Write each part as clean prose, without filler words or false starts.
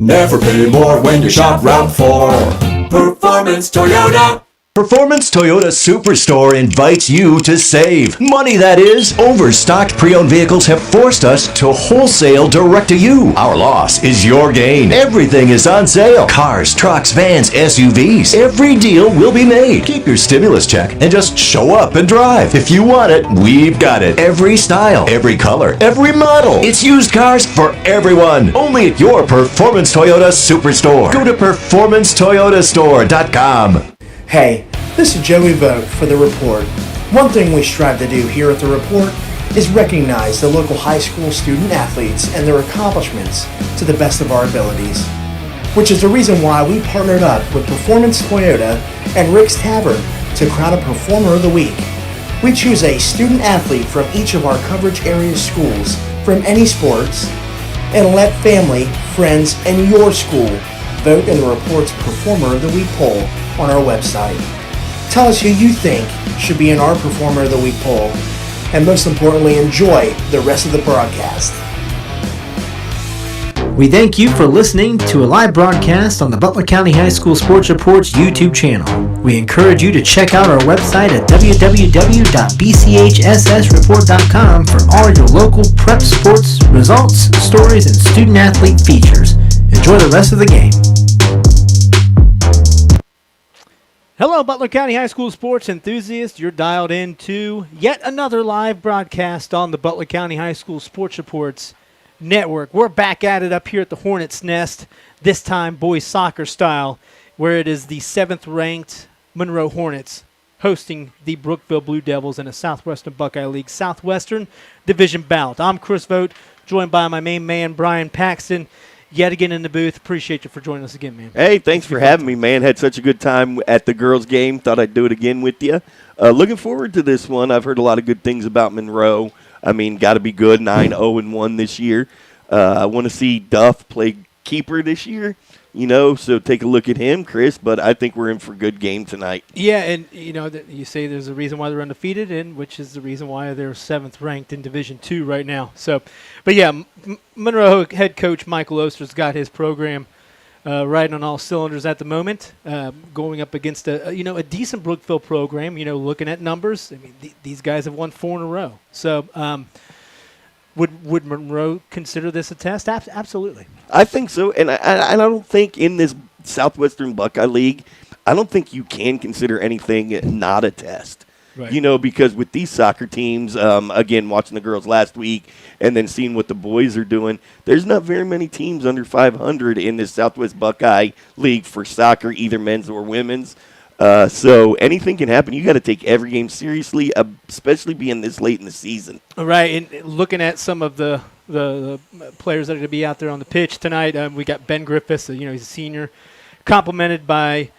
Never pay more when you shop Route 4. Performance Toyota. Performance Toyota Superstore invites you to save. Money, that is. Overstocked pre-owned vehicles have forced us to wholesale direct to you. Our loss is your gain. Everything is on sale. Cars, trucks, vans, SUVs. Every deal will be made. Keep your stimulus check and just show up and drive. If you want it, we've got it. Every style, every color, every model. It's used cars for everyone. Only at your Performance Toyota Superstore. Go to performancetoyotastore.com. Hey, this is Joey Vogt for The Report. One thing we strive to do here at The Report is recognize the local high school student athletes and their accomplishments to the best of our abilities, which is the reason why we partnered up with Performance Toyota and Rick's Tavern to crown a Performer of the Week. We choose a student athlete from each of our coverage area schools from any sports and let family, friends, and your school vote in the Report's Performer of the Week poll on our website. Tell us who you think should be in our Performer of the Week poll, and most importantly, enjoy the rest of the broadcast. We thank you for listening to a live broadcast on the Butler County High School Sports Report's YouTube channel. We encourage you to check out our website at www.bchssreport.com for all your local prep sports results, stories, and student athlete features. Enjoy the rest of the game. Hello, Butler County High School sports enthusiasts. You're dialed in to yet another live broadcast on the Butler County High School Sports Reports Network. We're back at it up here at the Hornets' Nest, this time boys soccer style, where it is the 7th-ranked Monroe Hornets hosting the Brookville Blue Devils in a Southwestern Buckeye League Southwestern Division bout. I'm Chris Vogt, joined by my main man, Brian Paxton. Yet again in the booth. Appreciate you for joining us again, man. Hey, thanks for having me, man. Had such a good time at the girls' game. Thought I'd do it again with you. Looking forward to this one. I've heard a lot of good things about Monroe. I mean, got to be good, 9-0-1 this year. I want to see Duff play keeper this year, so take a look at him, Chris, but I think we're in for a good game tonight. Yeah, and, you say there's a reason why they're undefeated, and which is the reason why they're 7th ranked in Division II right now. So, but yeah, Monroe head coach Michael Oster's got his program riding on all cylinders at the moment, going up against a decent Brookville program. Looking at numbers, I mean, these guys have won 4 in a row. So, would Monroe consider this a test? Absolutely. I think so, and I don't think in this Southwestern Buckeye League, I don't think you can consider anything not a test. Right. Because with these soccer teams, again, watching the girls last week and then seeing what the boys are doing, there's not very many teams under 500 in this Southwest Buckeye League for soccer, either men's or women's. So anything can happen. You got to take every game seriously, especially being this late in the season. Right, and looking at some of the players that are going to be out there on the pitch tonight, we got Ben Griffiths, he's a senior, complimented by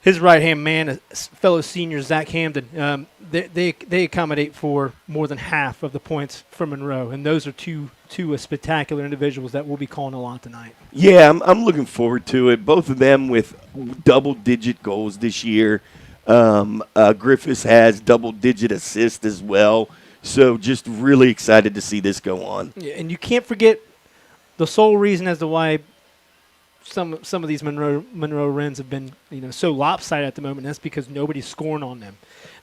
his right-hand man, a fellow senior, Zach Hamden. They accommodate for more than half of the points for Monroe, and those are two spectacular individuals that we'll be calling a lot tonight. Yeah, I'm looking forward to it. Both of them with double-digit goals this year. Griffiths has double-digit assists as well. So just really excited to see this go on. Yeah, and you can't forget the sole reason as to why some of these Monroe Wrens have been so lopsided at the moment. That's because nobody's scoring on them.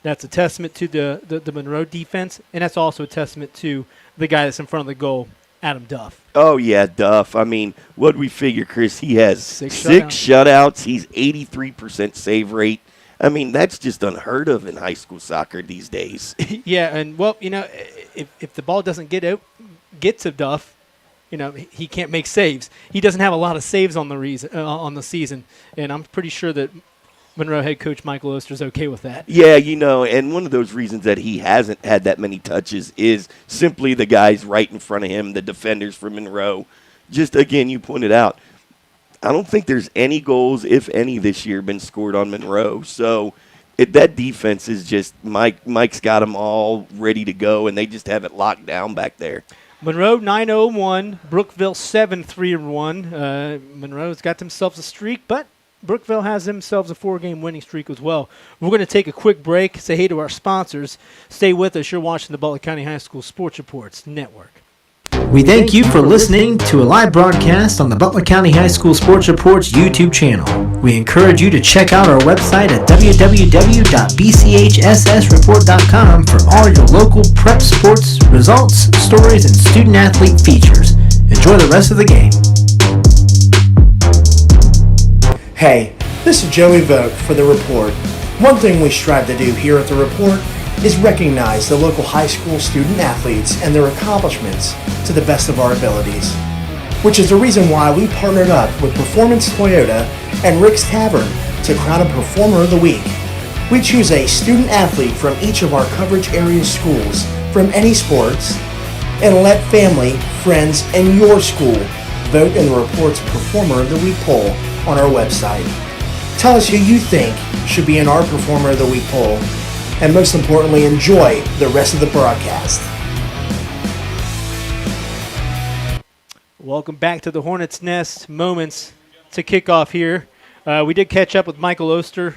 That's a testament to the Monroe defense, and that's also a testament to the guy that's in front of the goal, Adam Duff. Oh, yeah, Duff. I mean, what do we figure, Chris? He has six shutouts. He's 83% save rate. I mean, that's just unheard of in high school soccer these days. Yeah, and, well, if the ball doesn't get to Duff, he can't make saves. He doesn't have a lot of saves on the season, and I'm pretty sure that Monroe head coach Michael Oster's okay with that. Yeah, and one of those reasons that he hasn't had that many touches is simply the guys right in front of him, the defenders from Monroe. Just, again, you pointed out, I don't think there's any goals, if any, this year been scored on Monroe. So that defense is just Mike's got them all ready to go, and they just have it locked down back there. Monroe 9-0-1, Brookville 7-3-1. Monroe's got themselves a streak, but Brookville has themselves a 4-game winning streak as well. We're going to take a quick break, say hey to our sponsors. Stay with us. You're watching the Butler County High School Sports Reports Network. We thank you for listening to a live broadcast on the Butler County High School Sports Report's YouTube channel. We encourage you to check out our website at www.bchssreport.com for all your local prep sports, results, stories, and student-athlete features. Enjoy the rest of the game. Hey, this is Joey Vogt for The Report. One thing we strive to do here at The Report is recognize the local high school student athletes and their accomplishments to the best of our abilities, which is the reason why we partnered up with Performance Toyota and Rick's Tavern to crown a Performer of the Week. We choose a student athlete from each of our coverage area schools from any sports and let family, friends, and your school vote in the Report's Performer of the Week poll on our website. Tell us who you think should be in our Performer of the Week poll, and most importantly, enjoy the rest of the broadcast. Welcome back to the Hornets' Nest moments to kick off here. We did catch up with Michael Oster,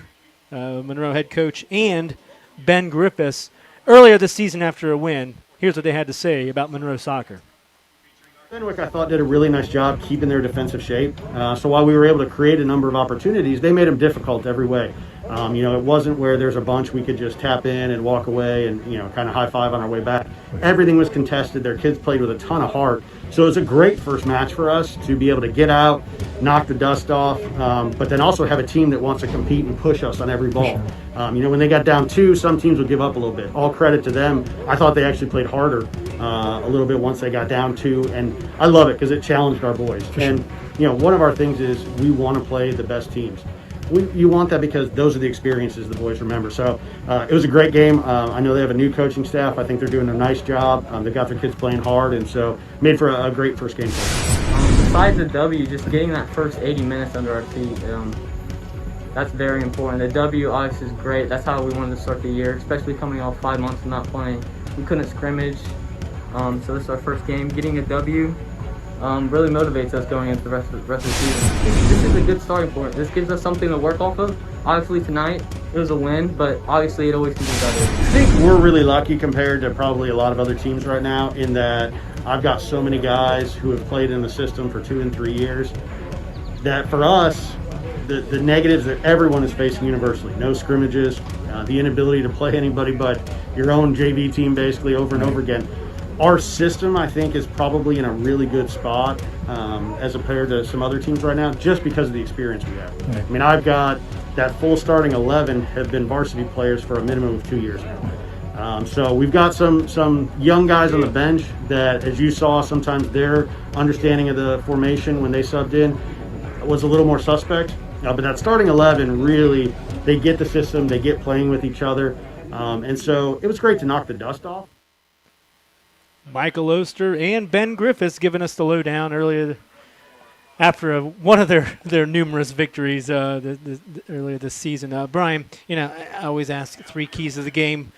Monroe head coach, and Ben Griffiths earlier this season after a win. Here's what they had to say about Monroe soccer. Fenwick, I thought, did a really nice job keeping their defensive shape. So while we were able to create a number of opportunities, they made them difficult every way. It wasn't where there's a bunch we could just tap in and walk away and, kind of high five on our way back. Everything was contested. Their kids played with a ton of heart. So it was a great first match for us to be able to get out, knock the dust off, but then also have a team that wants to compete and push us on every ball. When they got down 2, some teams would give up a little bit. All credit to them. I thought they actually played harder a little bit once they got down 2, and I love it because it challenged our boys. And, one of our things is we want to play the best teams. You want that because those are the experiences the boys remember. So it was a great game. I know they have a new coaching staff. I think they're doing a nice job. They got their kids playing hard, and so made for a great first game. Besides the W, just getting that first 80 minutes under our feet, that's very important. The W obviously is great. That's how we wanted to start the year, especially coming off 5 months of not playing. We couldn't scrimmage, so this is our first game. Getting a W really motivates us going into the rest of the season. This is a good starting point. This gives us something to work off of. Obviously tonight it was a win, but obviously it always can be better. I think we're really lucky compared to probably a lot of other teams right now in that I've got so many guys who have played in the system for 2 and 3 years that for us, the negatives that everyone is facing universally, no scrimmages, the inability to play anybody but your own JV team basically over and over again. Our system, I think, is probably in a really good spot as compared to some other teams right now, just because of the experience we have. Right. I mean, I've got that full starting 11 have been varsity players for a minimum of 2 years now. So we've got some young guys on the bench that, as you saw, sometimes their understanding of the formation when they subbed in was a little more suspect. But that starting 11 really, they get the system, they get playing with each other. And so it was great to knock the dust off. Michael Oster and Ben Griffiths giving us the lowdown earlier after one of their numerous victories earlier this season. Brian, I always ask 3 keys of the game.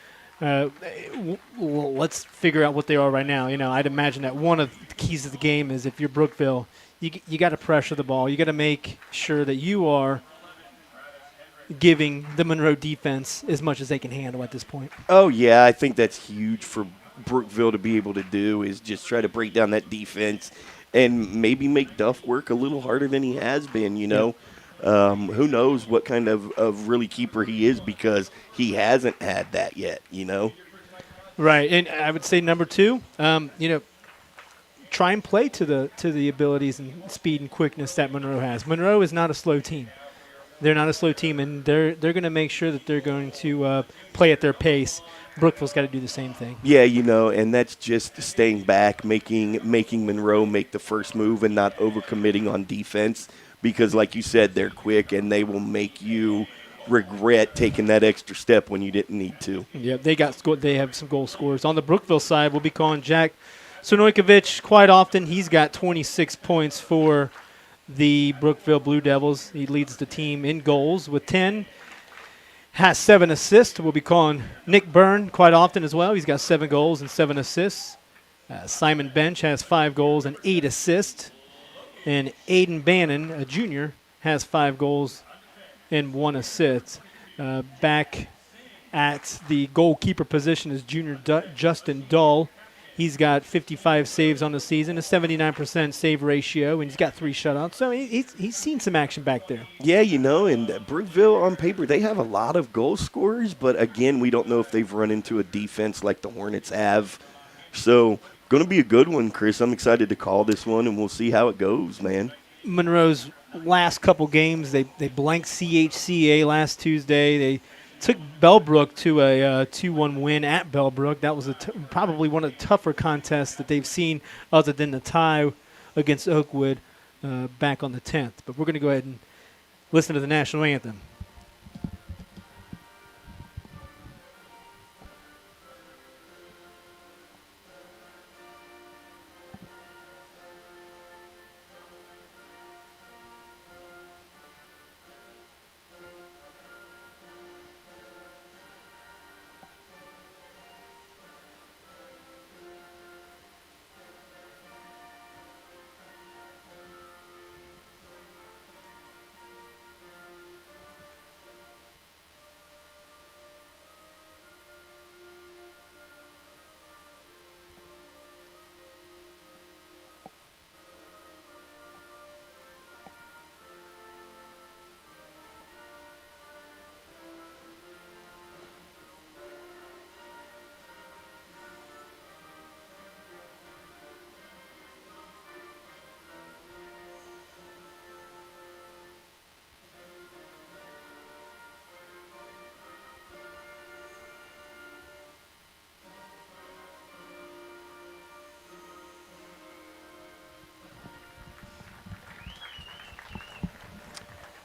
Let's figure out what they are right now. I'd imagine that one of the keys of the game is if you're Brookville, you got to pressure the ball. You got to make sure that you are giving the Monroe defense as much as they can handle at this point. Oh, yeah, I think that's huge for Brookville to be able to do is just try to break down that defense and maybe make Duff work a little harder than he has been, Who knows what kind of really keeper he is because he hasn't had that yet, Right, and I would say number 2, try and play to the abilities and speed and quickness that Monroe has. Monroe is not a slow team. They're not a slow team, and they're going to make sure that they're going to play at their pace. Brookville's got to do the same thing. Yeah, and that's just staying back, making Monroe make the first move and not overcommitting on defense because, like you said, they're quick and they will make you regret taking that extra step when you didn't need to. Yeah, they have some goal scorers. On the Brookville side, we'll be calling Jack Sonojkovic quite often. He's got 26 points for the Brookville Blue Devils. He leads the team in goals with 10. Has 7 assists. We'll be calling Nick Byrne quite often as well. He's got 7 goals and 7 assists. Simon Bench has 5 goals and 8 assists. And Aiden Bannon, a junior, has 5 goals and 1 assist. Back at the goalkeeper position is junior Justin Dull. He's got 55 saves on the season, a 79% save ratio, and he's got 3 shutouts. So he's seen some action back there. Yeah, and Brookville on paper, they have a lot of goal scorers, but again, we don't know if they've run into a defense like the Hornets have. So, going to be a good one, Chris. I'm excited to call this one, and we'll see how it goes, man. Monroe's last couple games, they blanked CHCA last Tuesday. They took Bellbrook to a 2-1 win at Bellbrook. That was probably one of the tougher contests that they've seen other than the tie against Oakwood back on the 10th. But we're going to go ahead and listen to the national anthem.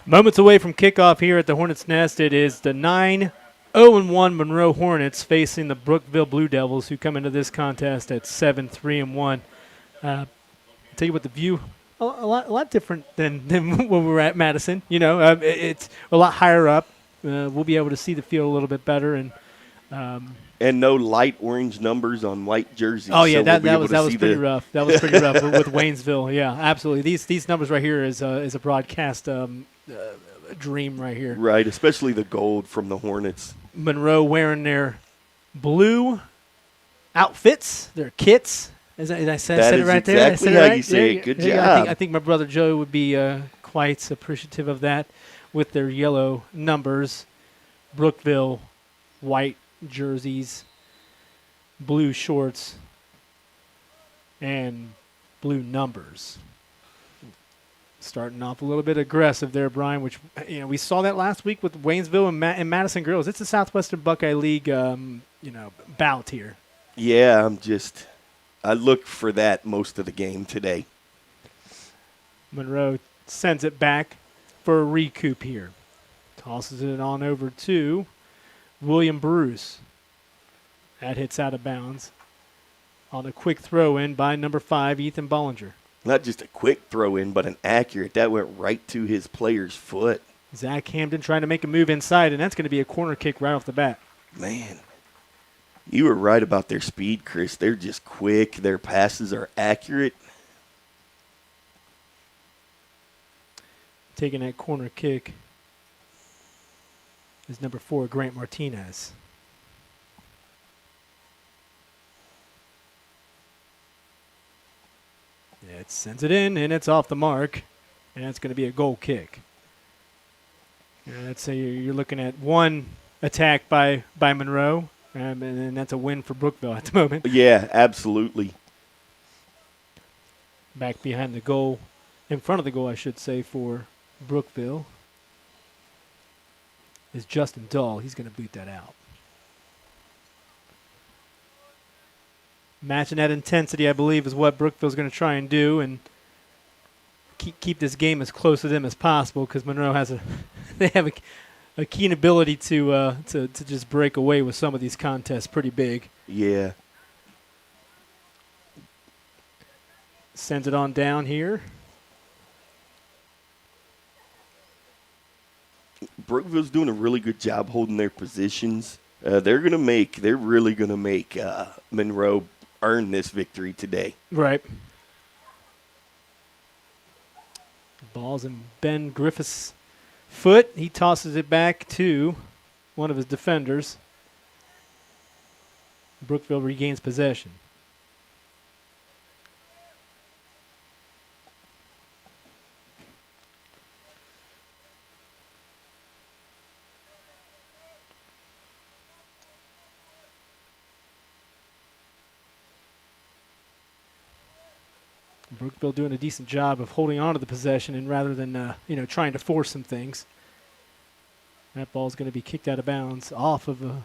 Moments away from kickoff here at the Hornets' Nest, it is the 9-0-1 Monroe Hornets facing the Brookville Blue Devils, who come into this contest at 7-3-1. Tell you what, the view a lot different than when we were at Madison. It's a lot higher up. We'll be able to see the field a little bit better, and no light orange numbers on white jerseys. Oh yeah, so that was pretty rough. That was pretty rough with Waynesville. Yeah, absolutely. These numbers right here is a broadcast dream right here. Right, especially the gold from the Hornets. Monroe wearing their blue outfits, their kits. As I said it right there. Exactly how you say it. Good job. I think my brother Joe would be quite appreciative of that, with their yellow numbers, Brookville white jerseys, blue shorts, and blue numbers. Starting off a little bit aggressive there, Brian, which we saw that last week with Waynesville and Madison Girls. It's a Southwestern Buckeye League bout here. Yeah, I look for that most of the game today. Monroe sends it back for a recoup here. Tosses it on over to William Bruce. That hits out of bounds on a quick throw in by number 5, Ethan Bollinger. Not just a quick throw in, but an accurate. That went right to his player's foot. Zach Hamden trying to make a move inside, and that's going to be a corner kick right off the bat. Man, you were right about their speed, Chris. They're just quick. Their passes are accurate. Taking that corner kick is number 4, Grant Martinez. It sends it in, and it's off the mark, and it's going to be a goal kick. And let's say you're looking at one attack by Monroe, and that's a win for Brookville at the moment. Yeah, absolutely. Back behind the goal, in front of the goal, I should say, for Brookville is Justin Dull. He's going to boot that out. Matching that intensity, I believe, is what Brookville's going to try and do, and keep this game as close to them as possible, because Monroe has they have a keen ability to just break away with some of these contests pretty big. Yeah. Sends it on down here. Brookville's doing a really good job holding their positions. They're really going to make Monroe earn this victory today. Right. Ball's in Ben Griffith's foot. He tosses it back to one of his defenders. Brookville regains possession. Brookville doing a decent job of holding on to the possession and rather than, trying to force some things. That ball's going to be kicked out of bounds off of a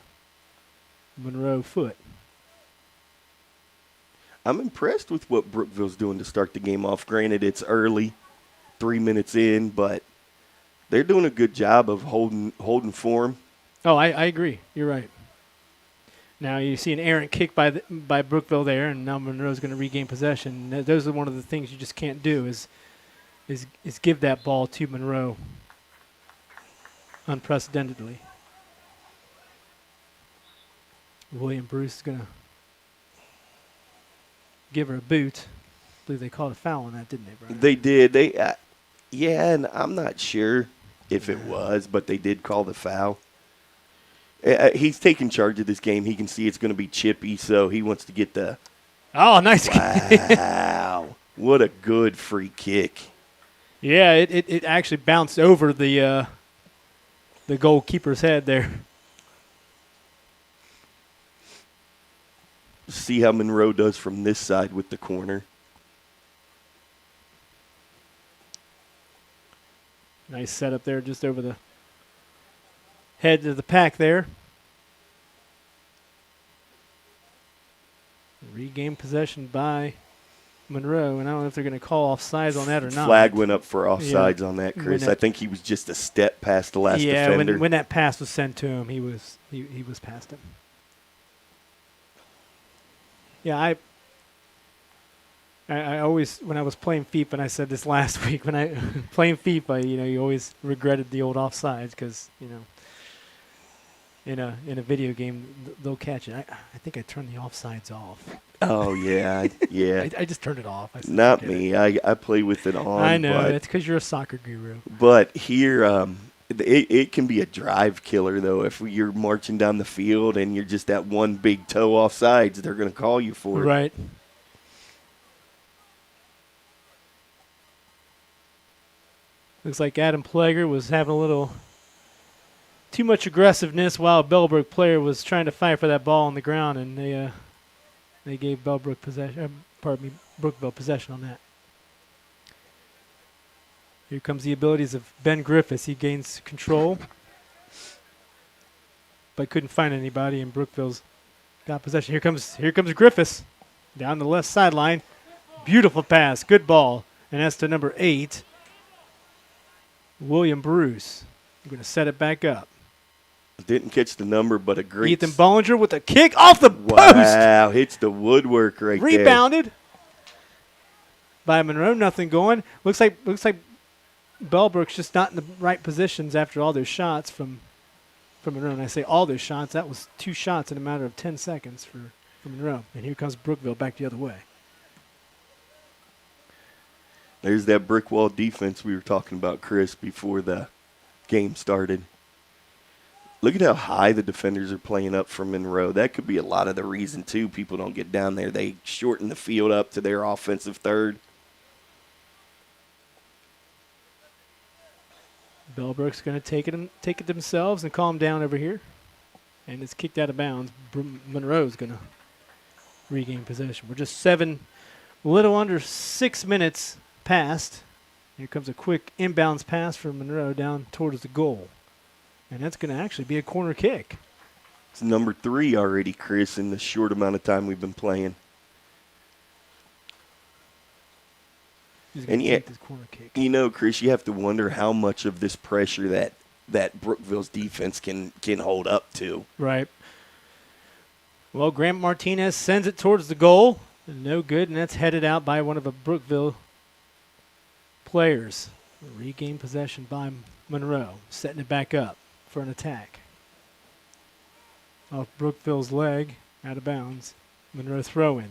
Monroe foot. I'm impressed with what Brookville's doing to start the game off. Granted, it's early, 3 minutes in, but they're doing a good job of holding form. Oh, I agree. You're right. Now you see an errant kick by Brookville there, and now Monroe's going to regain possession. Those are one of the things you just can't do is give that ball to Monroe unprecedentedly. William Bruce is going to give her a boot. I believe they called a foul on that, didn't they, Brian? They did. And I'm not sure if it was, but they did call the foul. He's taking charge of this game. He can see it's going to be chippy, so he wants to get the. Oh, nice! Wow, what a good free kick! Yeah, it actually bounced over the goalkeeper's head there. See how Monroe does from this side with the corner. Nice setup there, just over the head of the pack there. Regain possession by Monroe, and I don't know if they're going to call offsides on that or not. Flag went up for offsides on that, Chris. I think he was just a step past the last defender. Yeah, when that pass was sent to him, he was past him. Yeah, I always, when I was playing FIFA, and I said this last week, when I playing FIFA, you always regretted the old offsides because, in a video game, they'll catch it. I think I turned the offsides off. Oh, yeah, yeah. I just turned it off. I said, not me. I play with it on. I know. It's because you're a soccer guru. But here, it can be a drive killer, though. If you're marching down the field and you're just that one big toe offsides, they're going to call you for it. Right. Looks like Adam Plager was having a little too much aggressiveness while a Bellbrook player was trying to fight for that ball on the ground, and they gave Brookville possession on that. Here comes the abilities of Ben Griffiths. He gains control, but couldn't find anybody, and Brookville's got possession. Here comes Griffiths down the left sideline. Beautiful pass, good ball, and that's to number 8, William Bruce. I'm going to set it back up. Didn't catch the number, but a great. Ethan Bollinger with a kick off the post. Wow, hits the woodwork right there. Rebounded by Monroe. Nothing going. Looks like Bellbrook's just not in the right positions after all those shots from Monroe. And I say all those shots. That was 2 shots in a matter of 10 seconds for Monroe. And here comes Brookville back the other way. There's that brick wall defense we were talking about, Chris, before the game started. Look at how high the defenders are playing up for Monroe. That could be a lot of the reason, too. People don't get down there. They shorten the field up to their offensive third. Bellbrook's going to take it themselves and calm down over here. And it's kicked out of bounds. Monroe's going to regain possession. We're just a little under 6 minutes past. Here comes a quick inbounds pass for Monroe down towards the goal. And that's going to actually be a corner kick. It's number 3 already, Chris, in the short amount of time we've been playing. He's going to take this corner kick. Chris, you have to wonder how much of this pressure that Brookville's defense can hold up to. Right. Well, Grant Martinez sends it towards the goal. No good, and that's headed out by one of the Brookville players. Regain possession by Monroe, setting it back up for an attack. Off Brookville's leg, out of bounds. Monroe throw in.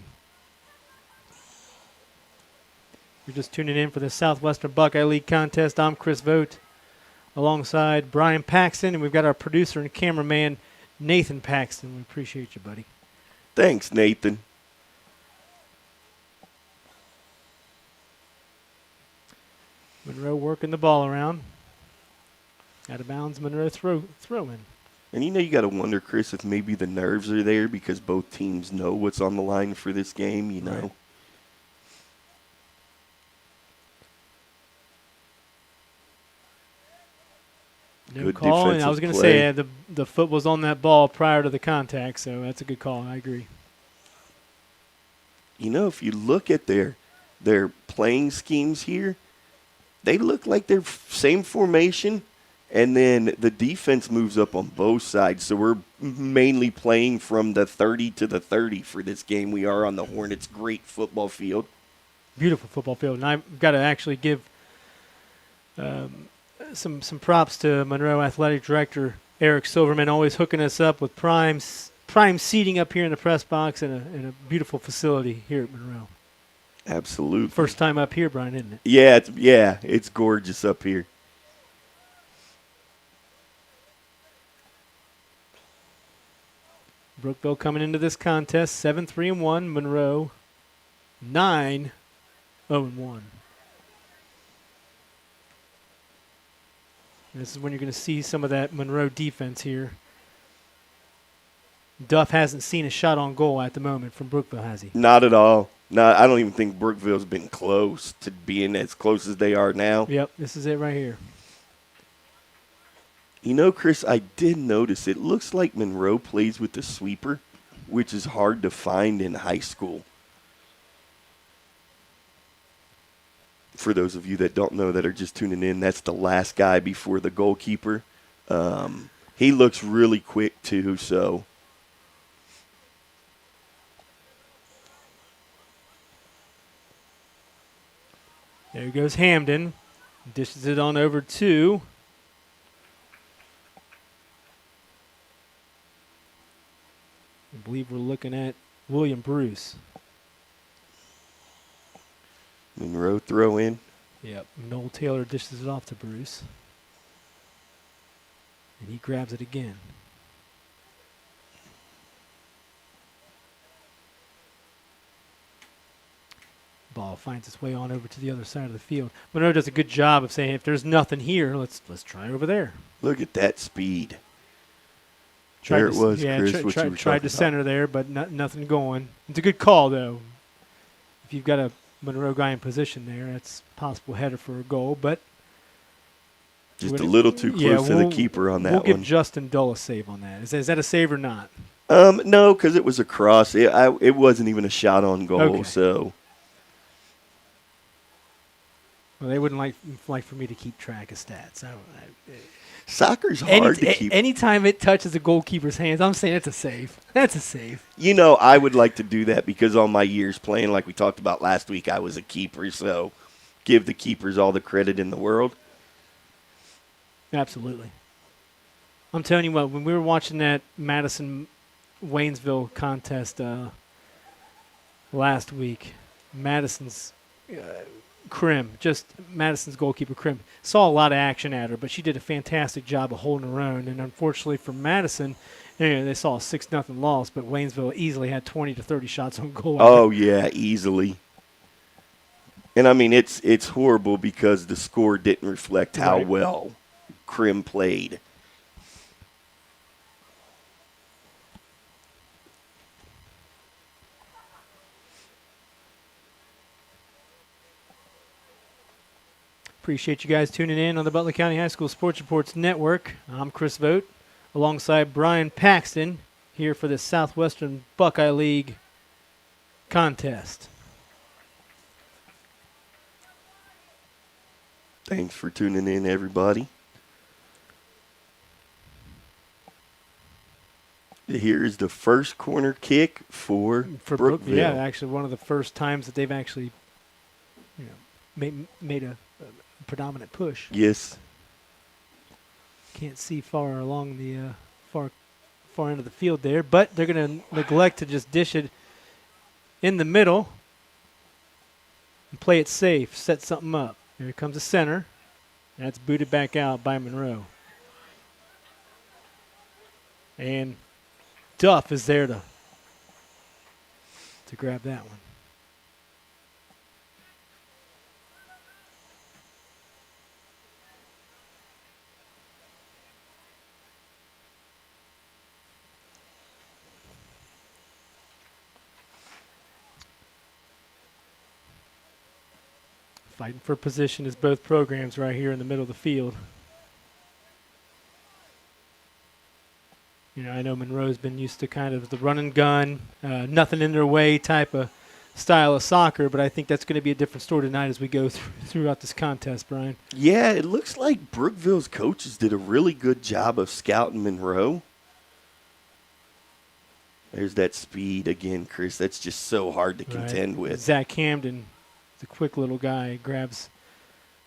You're just tuning in for the Southwestern Buckeye League contest. I'm Chris Vogt, alongside Brian Paxton, and we've got our producer and cameraman, Nathan Paxton. We appreciate you, buddy. Thanks, Nathan. Monroe working the ball around. Out of bounds, Monroe throw in. And you got to wonder, Chris, if maybe the nerves are there because both teams know what's on the line for this game, Right. No Good call, and I defensive was going to play. say the foot was on that ball prior to the contact, so that's a good call. I agree. You know, if you look at their playing schemes here, they look like they're same formation, and then the defense moves up on both sides. So we're mainly playing from the 30 to the 30 for this game. We are on the Hornets' great football field. Beautiful football field, and I've got to actually give some props to Monroe Athletic Director Eric Silverman, always hooking us up with prime seating up here in the press box and a beautiful facility here at Monroe. Absolutely. First time up here, Brian, isn't it? Yeah, it's gorgeous up here. Brookville coming into this contest 7-3-1. Monroe 9-0-1. This is when you're going to see some of that Monroe defense here. Duff hasn't seen a shot on goal at the moment from Brookville, has he? Not at all. No, I don't even think Brookville's been close to being as close as they are now. Yep, this is it right here. You know, Chris, I did notice it looks like Monroe plays with the sweeper, which is hard to find in high school. For those of you that don't know that are just tuning in, that's the last guy before the goalkeeper. He looks really quick, too, so. There goes Hamden. Dishes it on over to I believe we're looking at William Bruce. Monroe throw in. Yep. Noel Taylor dishes it off to Bruce. And he grabs it again. Ball finds its way on over to the other side of the field. Monroe does a good job of saying, if there's nothing here, let's try over there. Look at that speed. There it was, Chris, what you were tried talking to center there, but nothing going. It's a good call, though. If you've got a Monroe guy in position there, that's a possible header for a goal, but just a little too close to the keeper on that one. We'll give Justin Dull a save on that. Is that a save or not? No, because it was a cross. It wasn't even a shot on goal, Okay. so. Well, they wouldn't like for me to keep track of stats. Soccer's hard to keep. Anytime it touches a goalkeeper's hands, I'm saying it's a save. That's a save. You know, I would like to do that because all my years playing, like we talked about last week, I was a keeper, so give the keepers all the credit in the world. Absolutely. I'm telling you what, when we were watching that Madison-Waynesville contest last week, Madison's Madison's goalkeeper, Krim, saw a lot of action at her, but she did a fantastic job of holding her own. And unfortunately for Madison, they saw a 6-0 loss, but Waynesville easily had 20 to 30 shots on goal. Oh, yeah, easily. And, I mean, it's horrible because the score didn't reflect how well Krim played. Appreciate you guys tuning in on the Butler County High School Sports Reports Network. I'm Chris Vogt, alongside Brian Paxton, here for the Southwestern Buckeye League contest. Thanks for tuning in, everybody. Here is the first corner kick for Brookville. Yeah, actually one of the first times that they've actually made a predominant push. Yes. Can't see far along the far end of the field there, but they're going to neglect to just dish it in the middle and play it safe, set something up. Here comes the center. That's booted back out by Monroe. And Duff is there to grab that one. Fighting for position is both programs right here in the middle of the field. I know Monroe's been used to kind of the run and gun, nothing in their way type of style of soccer, but I think that's going to be a different story tonight as we go throughout this contest, Brian. Yeah, it looks like Brookville's coaches did a really good job of scouting Monroe. There's that speed again, Chris. That's just so hard to contend with. Zach Camden, the quick little guy, grabs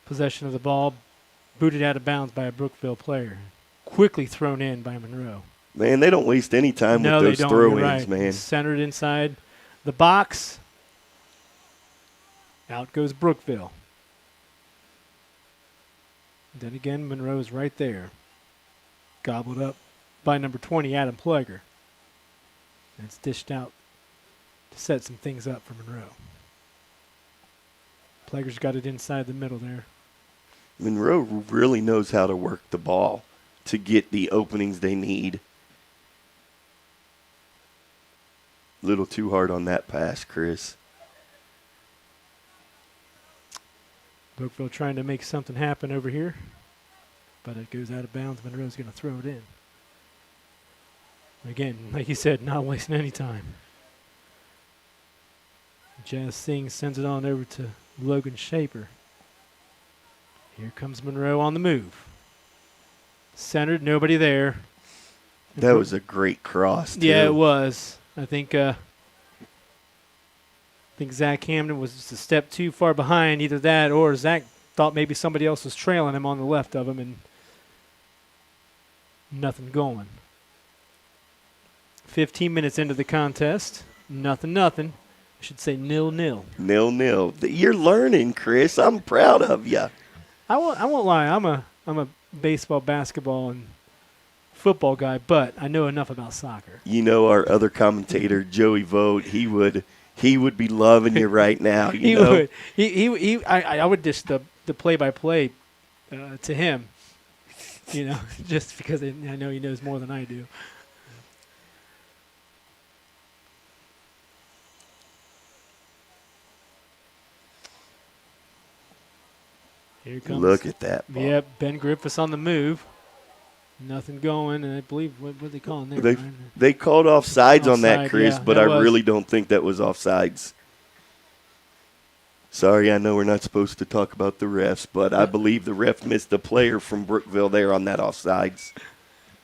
possession of the ball, booted out of bounds by a Brookville player, quickly thrown in by Monroe. Man, they don't waste any time with those throw-ins, man. Centered inside the box. Out goes Brookville. Then again, Monroe's right there. Gobbled up by number 20, Adam Pleger. And it's dished out to set some things up for Monroe. Pleger's got it inside the middle there. Monroe really knows how to work the ball to get the openings they need. A little too hard on that pass, Chris. Brookville trying to make something happen over here, but it goes out of bounds. Monroe's going to throw it in. Again, like you said, not wasting any time. Jazz Singh sends it on over to Logan Shaper. Here comes Monroe on the move. Centered, nobody there. That was a great cross, too. Yeah, it was. I think Zach Camden was just a step too far behind. Either that or Zach thought maybe somebody else was trailing him on the left of him, and nothing going. 15 minutes into the contest, nothing. I should say 0-0. 0-0. You're learning, Chris. I'm proud of you. I won't lie. I'm a baseball, basketball, and football guy, but I know enough about soccer. You know, our other commentator, Joey Vogt, he would be loving you right now. He would. I would dish the play-by-play to him, just because I know he knows more than I do. Here comes. Look at that ball. Yep, Ben Griffiths on the move. Nothing going, and I believe, what are they calling there? They called offsides on that, Chris, yeah, but I really don't think that was offsides. Sorry, I know we're not supposed to talk about the refs, but I believe the ref missed a player from Brookville there on that offsides.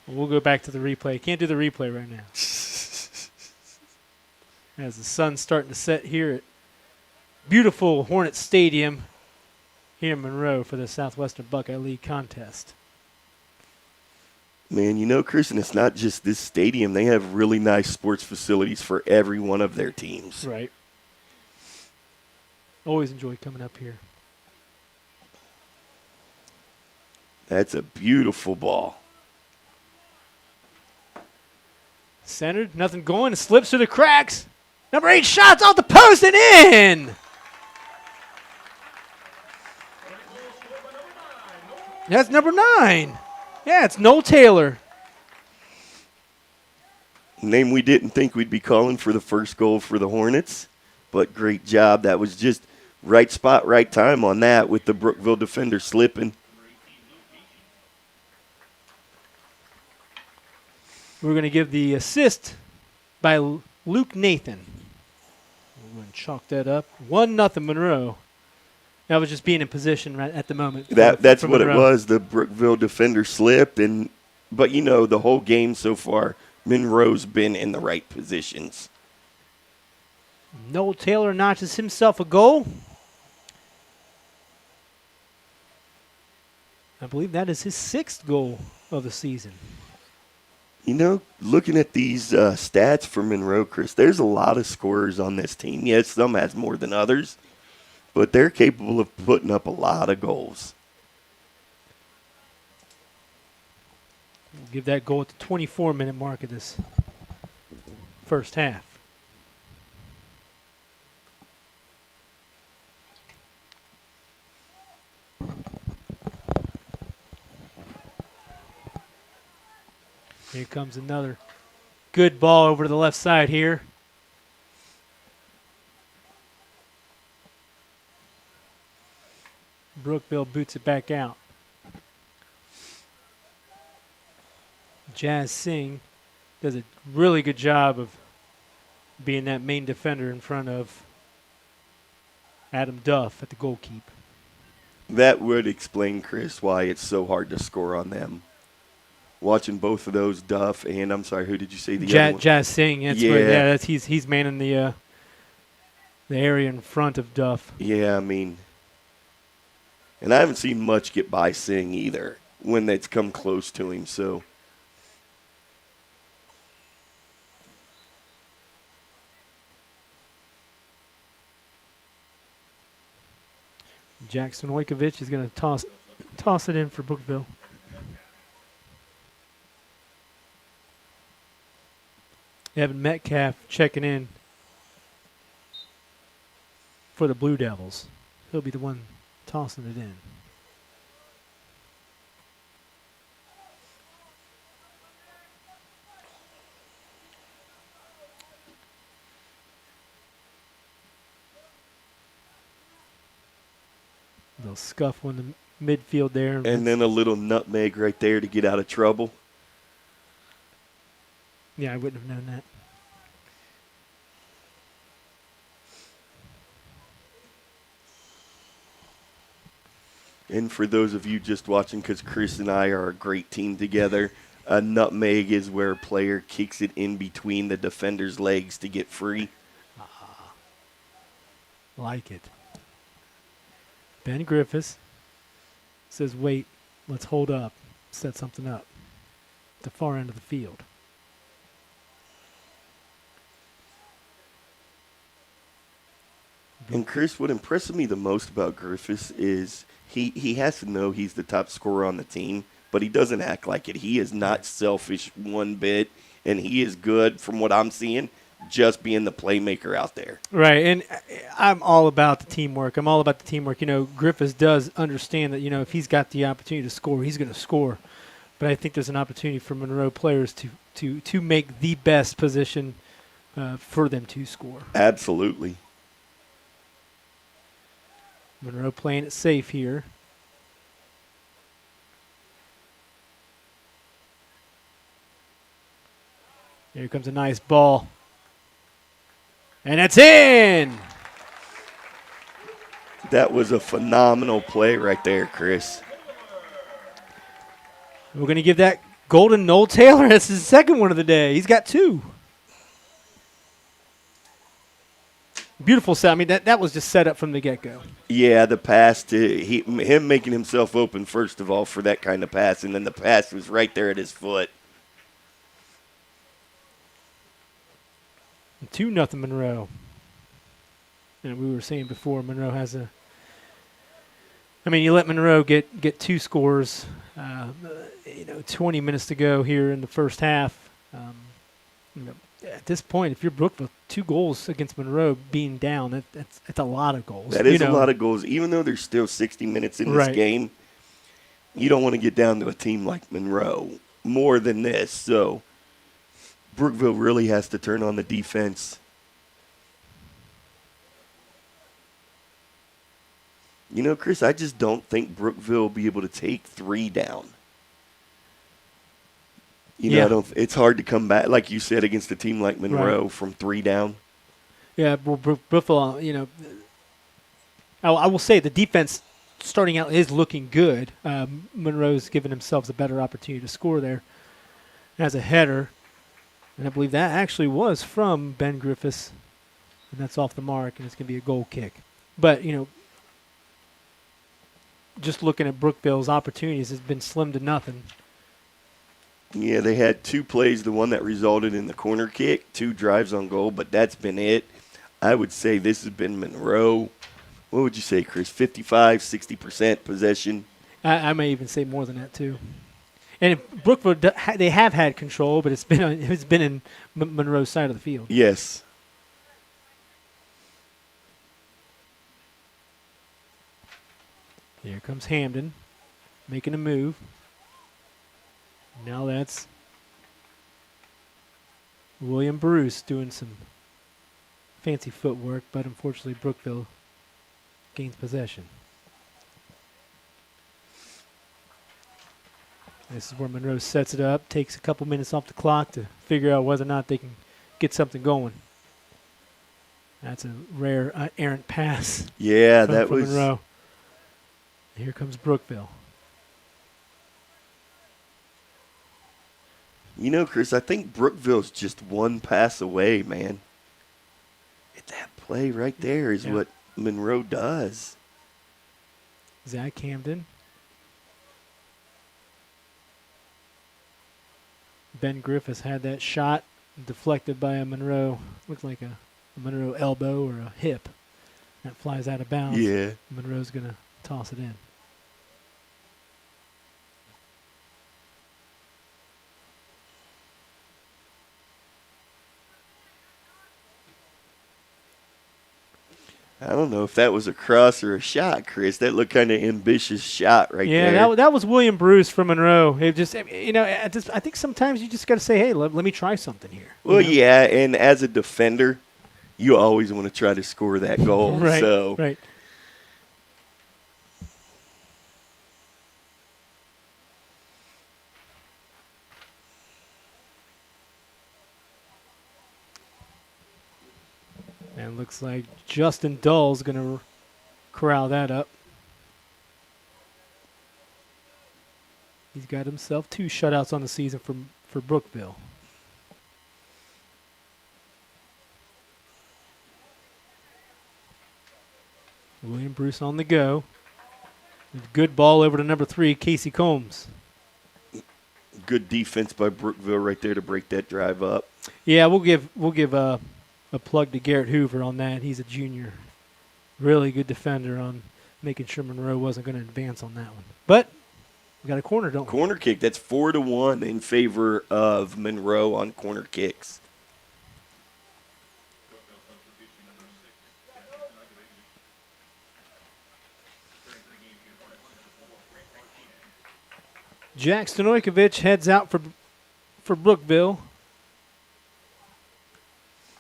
We'll go back to the replay. Can't do the replay right now. As the sun's starting to set here at beautiful Hornet Stadium here in Monroe for the Southwestern Buckeye League contest. Man, Chris, and it's not just this stadium. They have really nice sports facilities for every one of their teams. Right. Always enjoy coming up here. That's a beautiful ball. Centered, nothing going. It slips through the cracks. Number 8 shots off the post and in. That's number 9. Yeah, it's Noel Taylor. Name we didn't think we'd be calling for the first goal for the Hornets, but great job. That was just right spot, right time on that with the Brookville defender slipping. We're going to give the assist by Luke Nathan. We're going to chalk that up. 1-0 Monroe. That was just being in position right at the moment. That's what Monroe. It was. The Brookville defender slipped, but the whole game so far, Monroe's been in the right positions. Noel Taylor notches himself a goal. I believe that is his 6th goal of the season. Looking at these stats for Monroe, Chris, there's a lot of scorers on this team. Yes, some has more than others, but they're capable of putting up a lot of goals. We'll give that goal at the 24-minute mark of this first half. Here comes another good ball over to the left side here. Brookville boots it back out. Jazz Singh does a really good job of being that main defender in front of Adam Duff at the goalkeep. That would explain, Chris, why it's so hard to score on them. Watching both of those, Duff and, I'm sorry, who did you say the other one? Jazz Singh. That's Yeah. right. Yeah, that's, he's manning the area in front of Duff. Yeah, I mean, and I haven't seen much get by Singh either when it's come close to him, so. Jackson Wojkovic is going to toss it in for Brookville. Evan Metcalf checking in for the Blue Devils. He'll be the one tossing it in. They'll scuffle in the midfield there. And then a little nutmeg right there to get out of trouble. Yeah, I wouldn't have known that. And for those of you just watching, because Chris and I are a great team together, a nutmeg is where a player kicks it in between the defender's legs to get free. Like it. Ben Griffiths says, wait, let's hold up, set something up at the far end of the field. And Chris, what impresses me the most about Griffiths is he has to know he's the top scorer on the team, but he doesn't act like it. He is not selfish one bit, and he is good, from what I'm seeing, just being the playmaker out there. Right, and I'm all about the teamwork. You know, Griffiths does understand that, you know, if he's got the opportunity to score, he's going to score. But I think there's an opportunity for Monroe players to make the best position for them to score. Absolutely. Monroe playing it safe here. Here comes a nice ball. And it's in! That was a phenomenal play right there, Chris. We're going to give that golden Noel Taylor. That's his second one of the day. He's got two. Beautiful set. I mean, that was just set up from the get-go. Yeah, the pass to him making himself open, first of all, for that kind of pass, and then the pass was right there at his foot. 2-0 Monroe. And we were saying before, Monroe has a. I mean, you let Monroe get two scores. 20 minutes to go here in the first half. At this point, if you're Brookville, 2 goals against Monroe being down, that's a lot of goals. That is a lot of goals. Even though there's still 60 minutes in this game, you don't want to get down to a team like Monroe more than this. So Brookville really has to turn on the defense. You know, Chris, I just don't think Brookville will be able to take 3 down. It's hard to come back, like you said, against a team like Monroe from 3 down. Yeah, well, Brookville, I will say the defense starting out is looking good. Monroe's given themselves a better opportunity to score there as a header. And I believe that actually was from Ben Griffiths. And that's off the mark, and it's going to be a goal kick. But, just looking at Brookville's opportunities has been slim to nothing. Yeah, they had 2 plays, the one that resulted in the corner kick, 2 drives on goal, but that's been it. I would say this has been Monroe. What would you say, Chris? 55, 60% possession? I may even say more than that, too. And Brookville, they have had control, but it's been in Monroe's side of the field. Yes. Here comes Hamden, making a move. Now that's William Bruce doing some fancy footwork, but unfortunately Brookville gains possession. This is where Monroe sets it up, takes a couple minutes off the clock to figure out whether or not they can get something going. That's a rare errant pass. Yeah, from, that from was. Monroe. Here comes Brookville. You know, Chris, I think Brookville's just one pass away, man. That play right there is what Monroe does. Zach Camden. Ben Griffiths had that shot deflected by a Monroe. Looked like a Monroe elbow or a hip. That flies out of bounds. Yeah. Monroe's going to toss it in. I don't know if that was a cross or a shot, Chris. That looked kind of ambitious shot right there. Yeah, that was William Bruce from Monroe. It just, I think sometimes you just got to say, hey, let me try something here. Well, yeah, and as a defender, you always want to try to score that goal. Right, so. right. And looks like Justin Dull's going to corral that up. He's got himself 2 shutouts on the season for Brookville. William Bruce on the go. Good ball over to number 3, Casey Combs. Good defense by Brookville right there to break that drive up. Yeah, we'll give a plug to Garrett Hoover on that. He's a junior. Really good defender on making sure Monroe wasn't going to advance on that one. But we got a corner, don't we? Corner kick. That's 4-1 in favor of Monroe on corner kicks. Jack Stojkovic heads out for Brookville.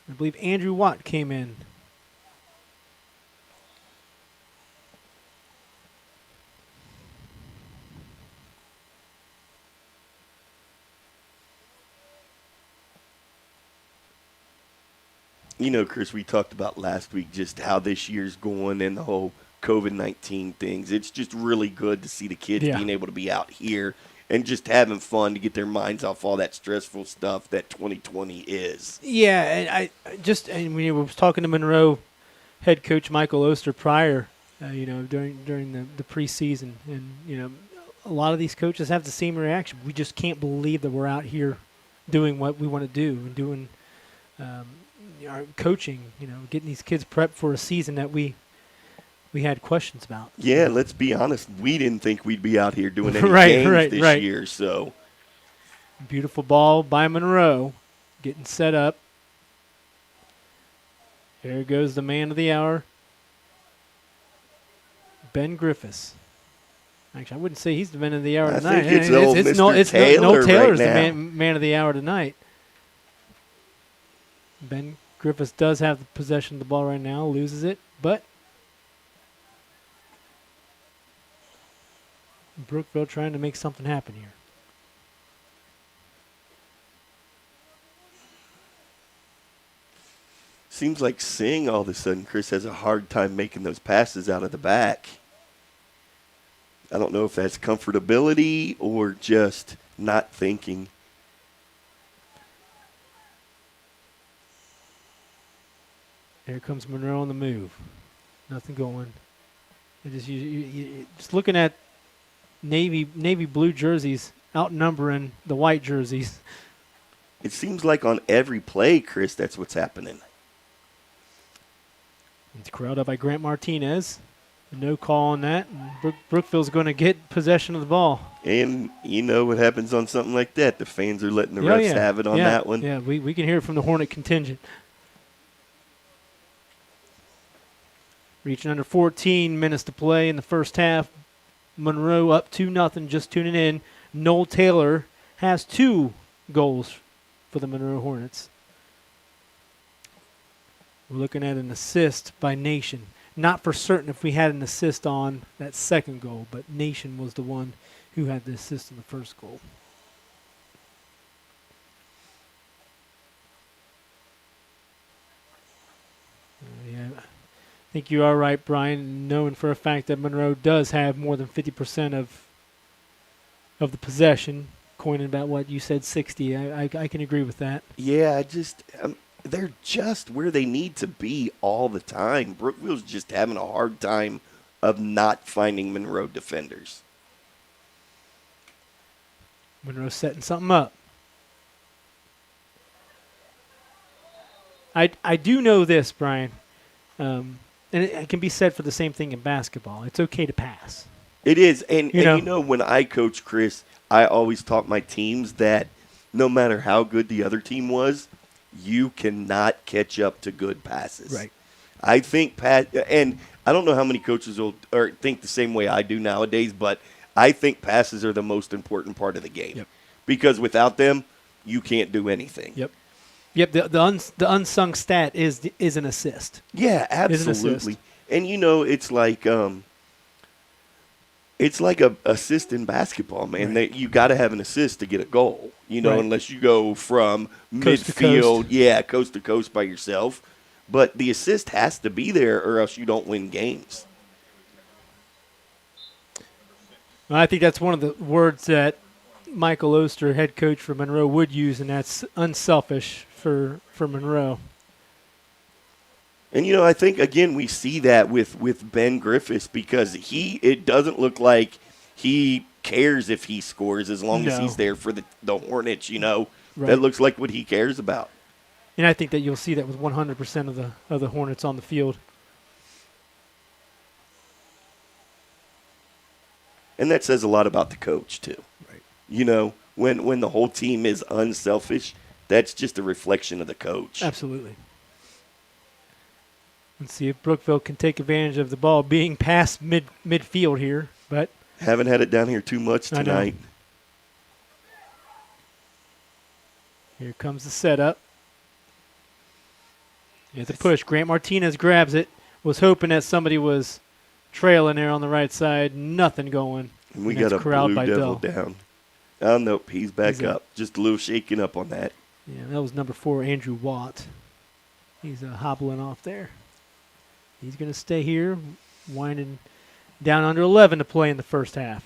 I believe Andrew Watt came in. You know, Chris, we talked about last week just how this year's going and the whole COVID-19 things. It's just really good to see the kids being able to be out here and just having fun to get their minds off all that stressful stuff that 2020 is. Yeah, and we were talking to Monroe head coach Michael Oster prior, during the preseason, and a lot of these coaches have the same reaction. We just can't believe that we're out here doing what we want to do and doing our coaching, getting these kids prepped for a season that we had questions about. Yeah, let's be honest. We didn't think we'd be out here doing any games this year. So, beautiful ball by Monroe, getting set up. There goes the man of the hour, Ben Griffiths. Actually, I wouldn't say he's the man of the hour tonight. I think it's old Mr. Taylor Noel Taylor's right now. the man of the hour tonight. Ben Griffiths does have the possession of the ball right now, loses it, but Brookville trying to make something happen here. Seems like Singh all of a sudden, Chris, has a hard time making those passes out of the back. I don't know if that's comfortability or just not thinking. Here comes Monroe on the move. Nothing going. Just looking at navy blue jerseys outnumbering the white jerseys. It seems like on every play, Chris, that's what's happening. It's corralled up by Grant Martinez. No call on that. Brookville's going to get possession of the ball. And you know what happens on something like that. The fans are letting the refs have it on that one. Yeah, we can hear it from the Hornet contingent. Reaching under 14 minutes to play in the first half. Monroe up 2-0, just tuning in. Noel Taylor has 2 goals for the Monroe Hornets. We're looking at an assist by Nation. Not for certain if we had an assist on that second goal, but Nation was the one who had the assist in the first goal. think you are right, Brian, knowing for a fact that Monroe does have more than 50% of the possession, coining about what you said, 60. I can agree with that. Yeah, they're just where they need to be all the time. Brookville's just having a hard time of not finding Monroe defenders. Monroe setting something up. I do know this, Brian, and it can be said for the same thing in basketball. It's okay to pass. It is, and you know, when I coach, Chris, I always taught my teams that no matter how good the other team was, you cannot catch up to good passes. Right. I think and I don't know how many coaches will think the same way I do nowadays, but I think passes are the most important part of the game. Yep. Because without them, you can't do anything. Yep. Yep. The unsung stat is an assist. Yeah, absolutely. And you know, it's like a assist in basketball, man. Right. That you got to have an assist to get a goal. You know, Right. unless you go from Coast to midfield, coast to coast by yourself. But the assist has to be there, or else you don't win games. Well, I think that's one of the words that Michael Oster, head coach for Monroe, would use, and that's unselfish for Monroe. And, you know, I think, again, we see that with Ben Griffiths because it doesn't look like he cares if he scores as long as he's there for the Hornets, you know. Right. That looks like what he cares about. And I think that you'll see that with 100% of the Hornets on the field. And that says a lot about the coach, too. Right. You know, when the whole team is unselfish, that's just a reflection of the coach. Absolutely. Let's see if Brookville can take advantage of the ball being past midfield here, but Haven't had it down here too much tonight. Here comes the setup. Here's a push. Grant Martinez grabs it. Was hoping that somebody was trailing there on the right side. Nothing going. And we And got a that's corralled Blue by Devil Dell. down. Oh, nope, he's back He's up. Just a little shaking up on that. Yeah, that was number 4, Andrew Watt. He's hobbling off there. He's going to stay here, winding down under 11 to play in the first half.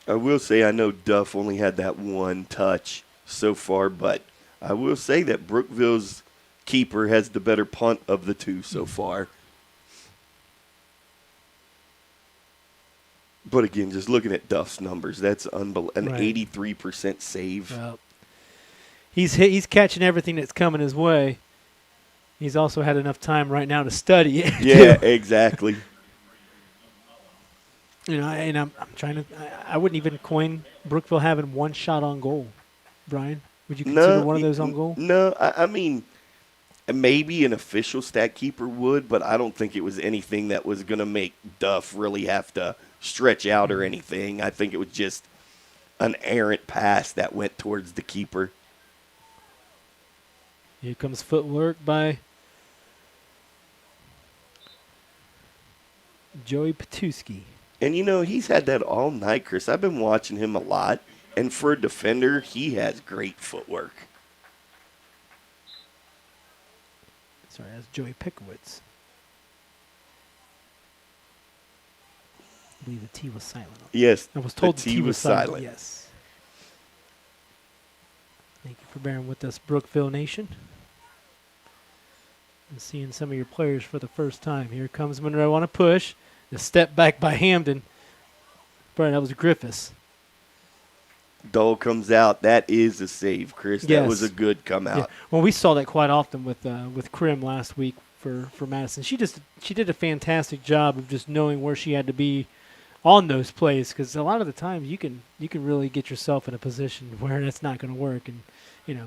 I will say I know Duff only had that one touch so far, but I will say that Brookville's keeper has the better punt of the two so far. But again, just looking at Duff's numbers, that's unbelievable. An Right. 83% save. Well, he's catching everything that's coming his way. He's also had enough time right now to study it. Yeah, too. exactly. You know, and I'm trying to. I wouldn't even coin Brookville having one shot on goal. Brian, would you consider one of those on goal? No, I mean, maybe an official stat keeper would, but I don't think it was anything that was going to make Duff really have to stretch out or anything. I think it was just an errant pass that went towards the keeper. Here comes footwork by Joey Patuski. And, you know, he's had that all night, Chris. I've been watching him a lot, and for a defender, he has great footwork. Sorry, that's Joey Pickowitz. I believe the T was silent. Yes, I was told the T was silent. Yes. Thank you for bearing with us, Brookville Nation. And seeing some of your players for the first time. Here comes Monroe on a push. The step back by Hamden. Brian, that was Griffiths. Dole comes out. That is a save, Chris. Yes. That was a good come out. Yeah. Well, we saw that quite often with Krim last week for Madison. She did a fantastic job of just knowing where she had to be on those plays, because a lot of the times you can really get yourself in a position where that's not going to work, and you know,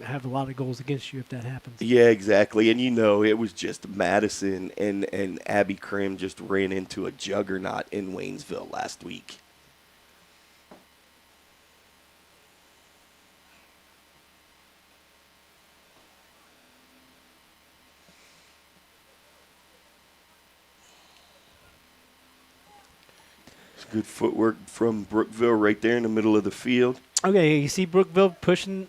have a lot of goals against you if that happens. Yeah, exactly. And, you know, it was just Madison and Abby Krim just ran into a juggernaut in Waynesville last week. It's good footwork from Brookville right there in the middle of the field. Okay, you see Brookville pushing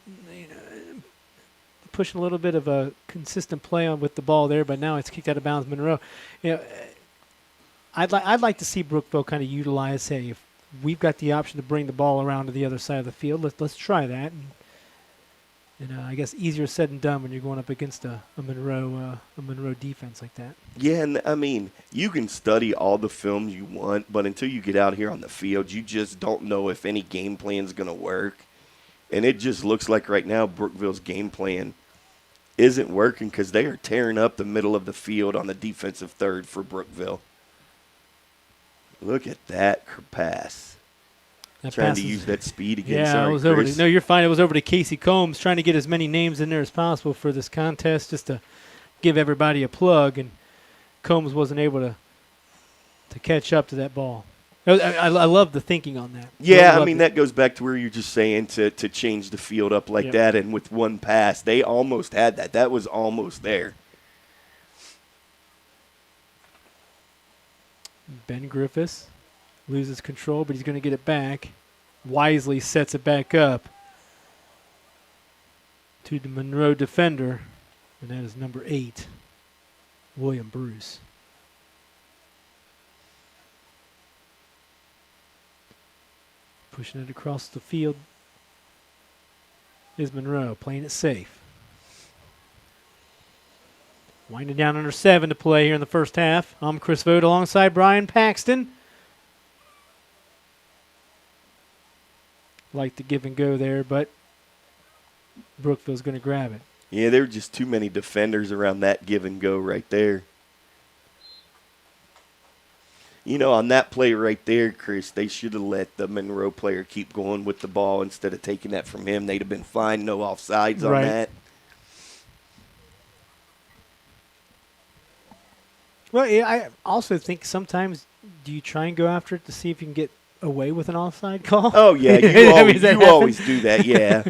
pushing a little bit of a consistent play on with the ball there, but now it's kicked out of bounds. Monroe, I'd like to see Brookville kind of utilize. Hey, if we've got the option to bring the ball around to the other side of the field, let's try that. And I guess easier said than done when you're going up against a Monroe defense like that. Yeah, and I mean, you can study all the film you want, but until you get out here on the field, you just don't know if any game plan is going to work. And it just looks like right now Brookville's game plan isn't working because they are tearing up the middle of the field on the defensive third for Brookville. Look at that pass. Trying to use that speed again. Yeah, Sorry, it was over. Chris. No, you're fine. It was over to Casey Combs, trying to get as many names in there as possible for this contest, just to give everybody a plug. And Combs wasn't able to catch up to that ball. I love the thinking on that. Yeah, I mean, that goes back to where you're just saying to change the field up like that, and with one pass, they almost had that. That was almost there. Ben Griffiths loses control, but he's going to get it back. Wisely sets it back up to the Monroe defender, and that is number 8, William Bruce. Pushing it across the field is Monroe, playing it safe. Winding down under 7 to play here in the first half. I'm Chris Vogt alongside Brian Paxton. Like to give and go there, but Brookville's going to grab it. Yeah, there were just too many defenders around that give and go right there. You know, on that play right there, Chris, they should have let the Monroe player keep going with the ball instead of taking that from him. They'd have been fine, no offsides on that. Well, yeah, I also think sometimes do you try and go after it to see if you can get away with an offside call? Oh, yeah, you always do that, yeah.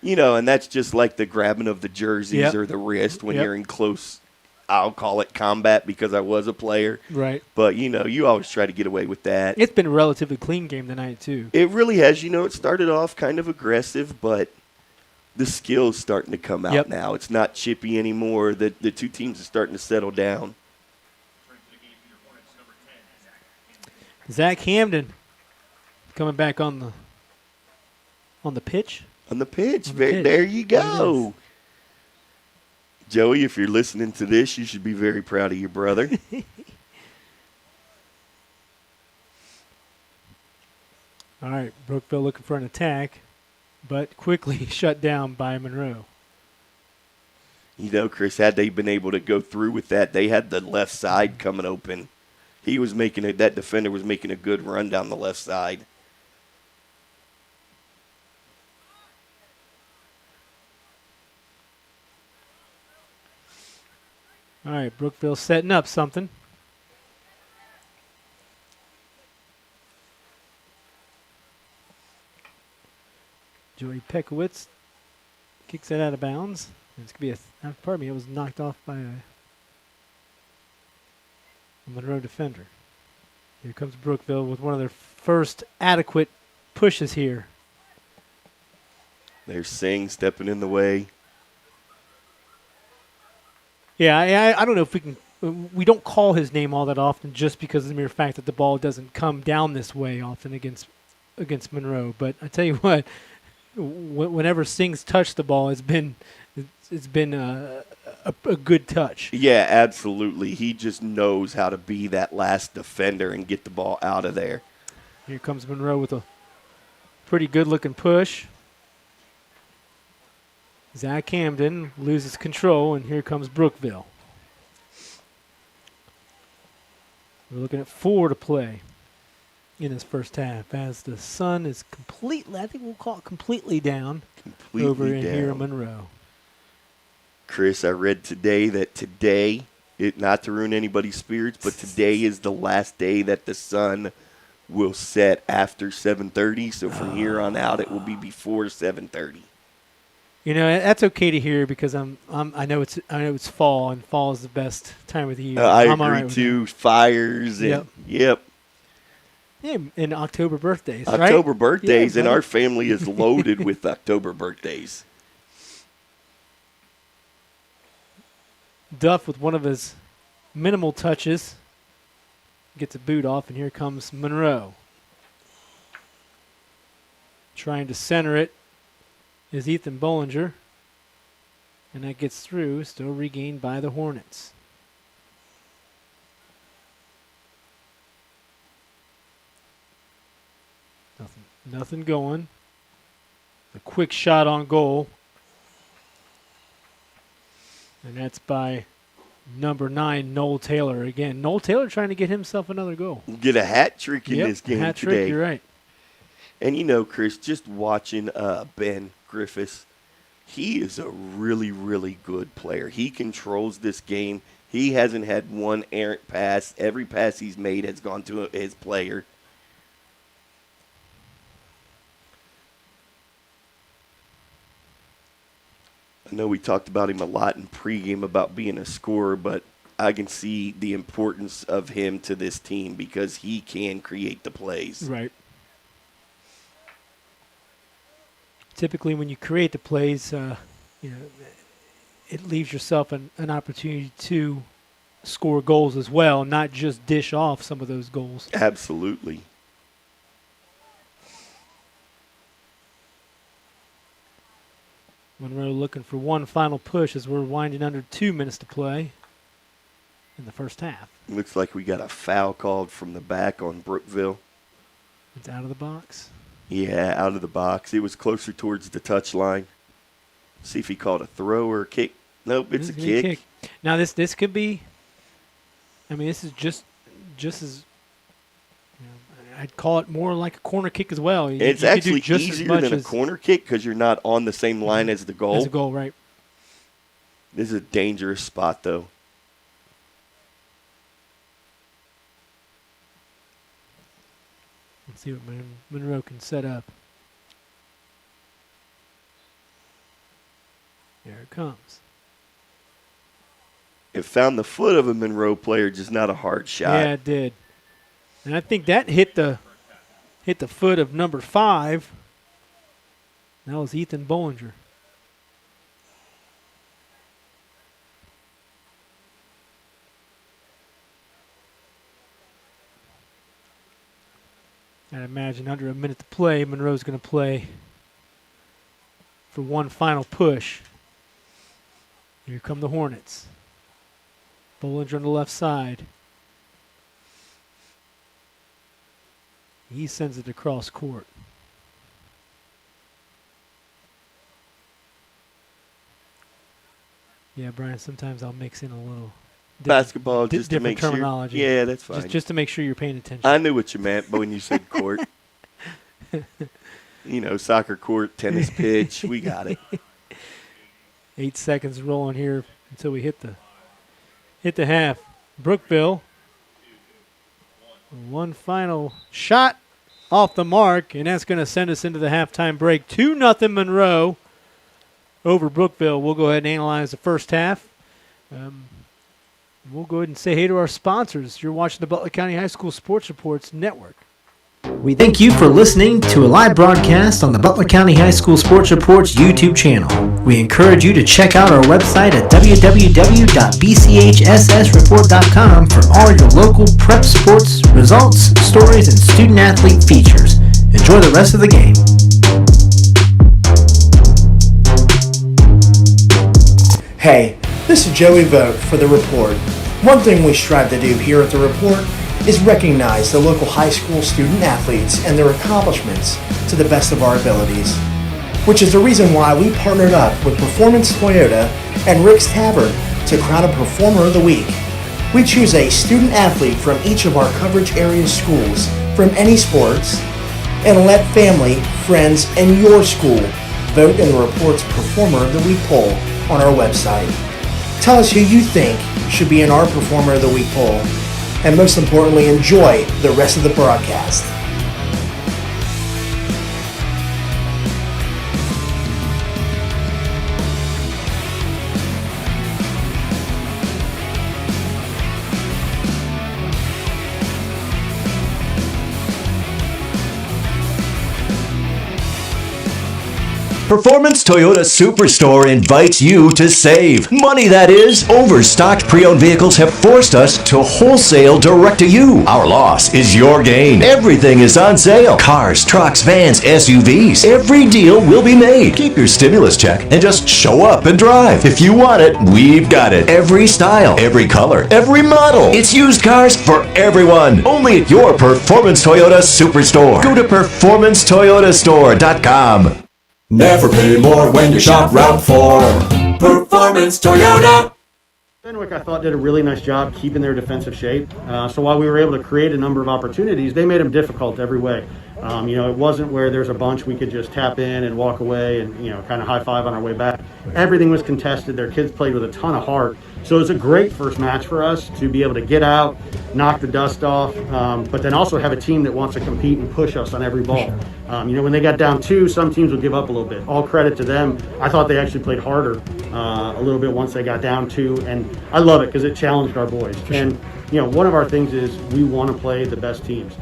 You know, and that's just like the grabbing of the jerseys or the wrist when you're in close, I'll call it combat because I was a player. Right. But, you know, you always try to get away with that. It's been a relatively clean game tonight, too. It really has. You know, it started off kind of aggressive, but the skill's starting to come out now. It's not chippy anymore. The two teams are starting to settle down. Zach Hamden coming back on the pitch. On the pitch. There you go. Joey, if you're listening to this, you should be very proud of your brother. All right, Brookville looking for an attack, but quickly shut down by Monroe. You know, Chris, had they been able to go through with that, they had the left side coming open. He was making it. That defender was making a good run down the left side. All right, Brookville setting up something. Joey Pekowitz kicks it out of bounds. It's going to be pardon me, it was knocked off by a Monroe defender. Here comes Brookville with one of their first adequate pushes here. There's Singh stepping in the way. Yeah, I don't know if we can. We don't call his name all that often just because of the mere fact that the ball doesn't come down this way often against Monroe. But I tell you what, whenever Singh's touched the ball, it's been a good touch. Yeah, absolutely. He just knows how to be that last defender and get the ball out of there. Here comes Monroe with a pretty good-looking push. Zach Hamden loses control, and here comes Brookville. We're looking at 4 to play in this first half as the sun is completely, I think we'll call it completely down over in here in Monroe. Chris, I read today that not to ruin anybody's spirits, but today is the last day that the sun will set after 7:30. So from here on out, it will be before 7:30. You know, that's okay to hear because I know it's fall, and fall is the best time of the year. I I'm agree too. Fires and yep. Yeah, and October birthdays, right? October birthdays, yeah, and our family is loaded with October birthdays. Duff with one of his minimal touches. Gets a boot off, and here comes Monroe. Trying to center it is Ethan Bollinger. And that gets through, still regained by the Hornets. Nothing going. A quick shot on goal. And that's by number 9, Noel Taylor. Again, Noel Taylor trying to get himself another goal. Get a hat trick in this game hat today. Trick, you're right. And Chris, just watching Ben Griffiths, he is a really, really good player. He controls this game. He hasn't had one errant pass. Every pass he's made has gone to his player. I know we talked about him a lot in pregame about being a scorer, but I can see the importance of him to this team because he can create the plays. Right. Typically, when you create the plays, it leaves yourself an opportunity to score goals as well, not just dish off some of those goals. Absolutely. Monroe looking for one final push as we're winding under 2 minutes to play in the first half. Looks like we got a foul called from the back on Brookville. It's out of the box. Yeah, out of the box. It was closer towards the touch line. See if he called a throw or a kick. Nope, it's a kick. Now this could be. I mean, this is just as. I'd call it more like a corner kick as well. It's actually easier than a corner kick because you're not on the same line as the goal. As a goal, right. This is a dangerous spot, though. Let's see what Monroe can set up. There it comes. It found the foot of a Monroe player, just not a hard shot. Yeah, it did. And I think that hit the foot of number 5. That was Ethan Bollinger. I imagine under a minute to play, Monroe's going to play for one final push. Here come the Hornets. Bollinger on the left side. He sends it across court. Yeah, Brian, sometimes I'll mix in a little basketball just to different make terminology. sure. Yeah, that's fine. Just to make sure you're paying attention. I knew what you meant, but when you said court, soccer court, tennis pitch, we got it. 8 seconds rolling here until we hit the half. Brookville, one final shot off the mark, and that's going to send us into the halftime break. 2-0 Monroe over Brookville. We'll go ahead and analyze the first half. We'll go ahead and say hey to our sponsors. You're watching the Butler County High School Sports Reports Network. We thank you for listening to a live broadcast on the Butler County High School Sports Reports YouTube channel. We encourage you to check out our website at www.bchssreport.com for all your local prep sports, results, stories, and student-athlete features. Enjoy the rest of the game. Hey, this is Joey Vogt for The Report. One thing we strive to do here at The Report is recognize the local high school student-athletes and their accomplishments to the best of our abilities, which is the reason why we partnered up with Performance Toyota and Rick's Tavern to crown a Performer of the Week. We choose a student-athlete from each of our coverage area schools from any sports and let family, friends, and your school vote in the Report's Performer of the Week poll on our website. Tell us who you think should be in our Performer of the Week poll, and most importantly, enjoy the rest of the broadcast. Performance Toyota Superstore invites you to save. Money, that is. Overstocked pre-owned vehicles have forced us to wholesale direct to you. Our loss is your gain. Everything is on sale. Cars, trucks, vans, SUVs. Every deal will be made. Keep your stimulus check and just show up and drive. If you want it, we've got it. Every style, every color, every model. It's used cars for everyone. Only at your Performance Toyota Superstore. Go to performancetoyotastore.com. Never pay more when you shop Route 4. Performance Toyota. Fenwick, I thought, did a really nice job keeping their defensive shape. So while we were able to create a number of opportunities, they made them difficult every way. It wasn't where there's a bunch we could just tap in and walk away and, kind of high five on our way back. Everything was contested. Their kids played with a ton of heart. So it was a great first match for us to be able to get out, knock the dust off, but then also have a team that wants to compete and push us on every ball. When they got down 2, some teams would give up a little bit. All credit to them. I thought they actually played harder a little bit once they got down 2, and I love it because it challenged our boys. And, one of our things is we want to play the best teams.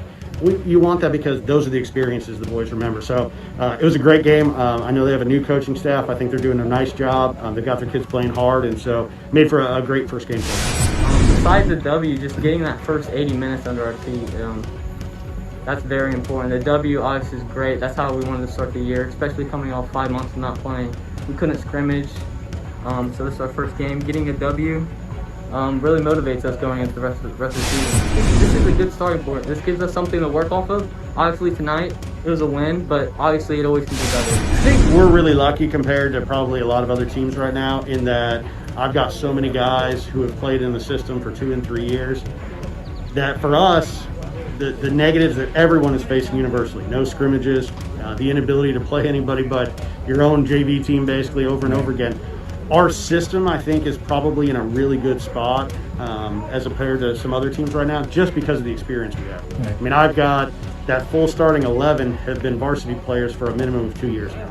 You want that because those are the experiences the boys remember. So it was a great game. I know they have a new coaching staff. I think they're doing a nice job. They've got their kids playing hard, and so made for a great first game. Besides the W, just getting that first 80 minutes under our feet, that's very important. The W obviously is great. That's how we wanted to start the year, especially coming off 5 months of not playing. We couldn't scrimmage, so this is our first game. Getting a W really motivates us going into the rest of the season. This is a good starting point. This gives us something to work off of. Obviously tonight it was a win, but obviously it always can be better. I think we're really lucky compared to probably a lot of other teams right now in that I've got so many guys who have played in the system for 2 and 3 years that for us, the negatives that everyone is facing universally, no scrimmages, the inability to play anybody but your own JV team basically over and over again. Our system, I think, is probably in a really good spot as compared to some other teams right now, just because of the experience we have. Right. I mean, I've got that full starting 11 have been varsity players for a minimum of 2 years now.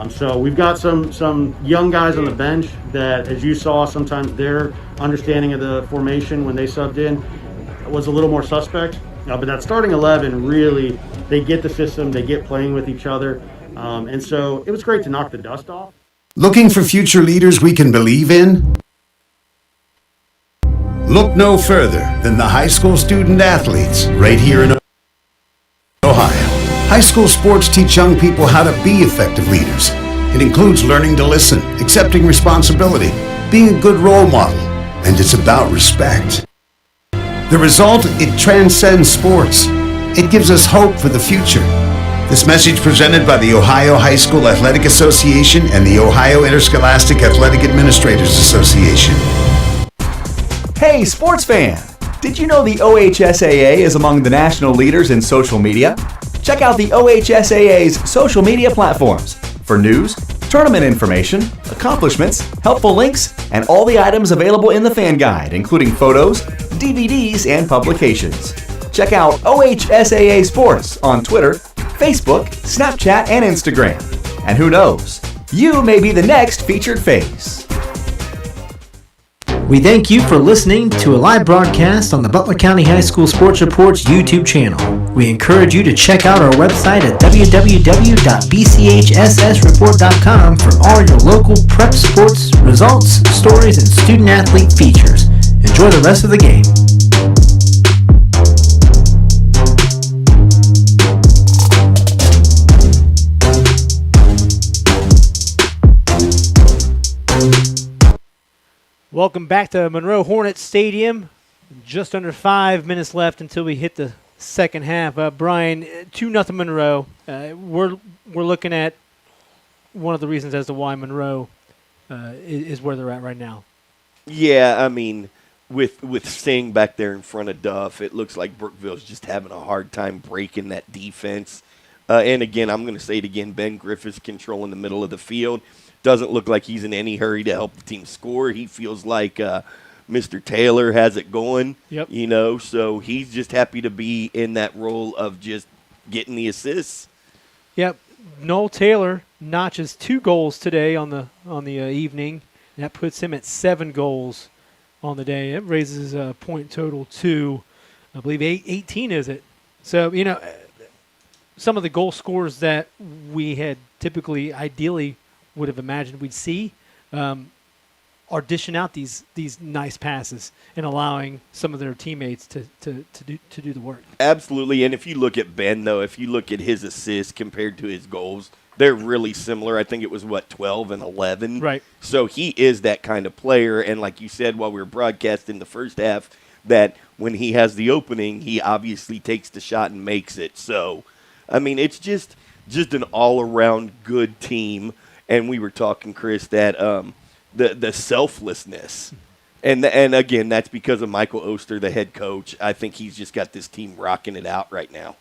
So we've got some young guys on the bench that, as you saw, sometimes their understanding of the formation when they subbed in was a little more suspect. But that starting 11 really, they get the system, they get playing with each other. And so it was great to knock the dust off. Looking for future leaders we can believe in? Look no further than the high school student athletes right here in Ohio. High school sports teach young people how to be effective leaders. It includes learning to listen, accepting responsibility, being a good role model, and it's about respect. The result, it transcends sports. It gives us hope for the future. This message presented by the Ohio High School Athletic Association and the Ohio Interscholastic Athletic Administrators Association. Hey, sports fan! Did you know the OHSAA is among the national leaders in social media? Check out the OHSAA's social media platforms for news, tournament information, accomplishments, helpful links, and all the items available in the fan guide, including photos, DVDs, and publications. Check out OHSAA Sports on Twitter, Facebook, Snapchat, and Instagram. And who knows, you may be the next featured face. We thank you for listening to a live broadcast on the Butler County High School Sports Report's YouTube channel. We encourage you to check out our website at www.bchssreport.com for all your local prep sports results, stories, and student-athlete features. Enjoy the rest of the game. Welcome back to Monroe Hornets Stadium. Just under 5 minutes left until we hit the second half. Brian, 2-0 Monroe. We're looking at one of the reasons as to why Monroe is where they're at right now. Yeah, I mean, with staying back there in front of Duff, it looks like Brookville's just having a hard time breaking that defense. And again, I'm going to say it again, Ben Griffith's controlling the middle of the field. Doesn't look like he's in any hurry to help the team score. He feels like Mr. Taylor has it going, so he's just happy to be in that role of just getting the assists. Yep. Noel Taylor notches 2 goals today on the evening. That puts him at 7 goals on the day. It raises a point total to, I believe, 18, is it? So, some of the goal scorers that we had typically, ideally, would have imagined we'd see are dishing out these nice passes and allowing some of their teammates to do the work. Absolutely, and if you look at Ben, though, if you look at his assists compared to his goals, they're really similar. I think it was, 12 and 11? Right. So he is that kind of player, and like you said while we were broadcasting the first half, that when he has the opening, he obviously takes the shot and makes it. So, I mean, it's just an all-around good team, and we were talking, Chris, that the selflessness. And again, that's because of Michael Oster, the head coach. I think he's just got this team rocking it out right now.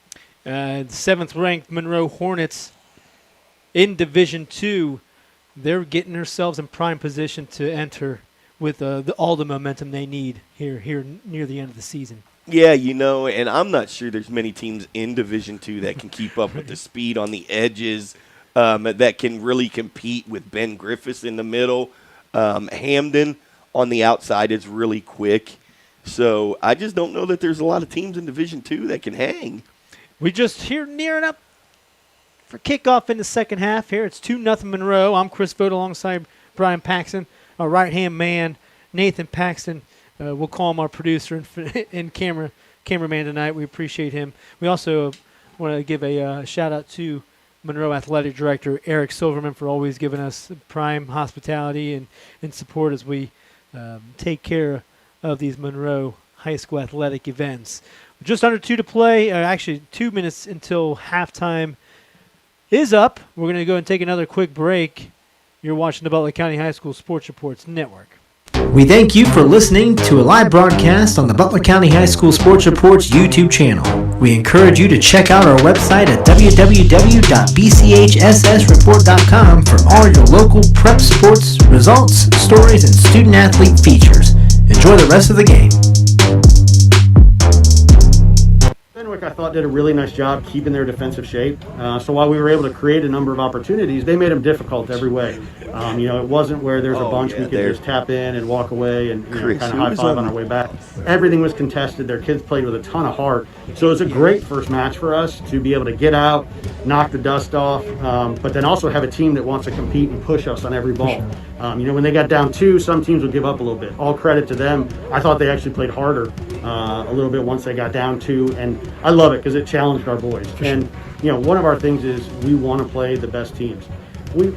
7th-ranked Monroe Hornets in Division II, they're getting themselves in prime position to enter with all the momentum they need here near the end of the season. Yeah, and I'm not sure there's many teams in Division II that can keep up with the speed on the edges, that can really compete with Ben Griffiths in the middle. Hamden on the outside is really quick. So I just don't know that there's a lot of teams in Division II that can hang. We just here nearing up for kickoff in the second half here. It's 2-0 Monroe. I'm Chris Vogt alongside Brian Paxton, our right-hand man, Nathan Paxton. We'll call him our producer and cameraman tonight. We appreciate him. We also want to give a shout-out to Monroe Athletic Director Eric Silverman for always giving us prime hospitality and support as we take care of these Monroe High School athletic events. Just under 2 to play. Actually, 2 minutes until halftime is up. We're going to go and take another quick break. You're watching the Butler County High School Sports Reports Network. We thank you for listening to a live broadcast on the Butler County High School Sports Reports YouTube channel. We encourage you to check out our website at www.bchssreport.com for all your local prep sports results, stories, and student-athlete features. Enjoy the rest of the game. Fenwick, I thought, did a really nice job keeping their defensive shape. So while we were able to create a number of opportunities, they made them difficult every way. It wasn't where there's a bunch we could just tap in and walk away and kind of high five on our way back. Everything was contested. Their kids played with a ton of heart. So it was a great first match for us to be able to get out, knock the dust off, but then also have a team that wants to compete and push us on every ball. When they got down 2, some teams would give up a little bit. All credit to them. I thought they actually played harder a little bit once they got down 2, and I love it because it challenged our boys. And one of our things is we want to play the best teams.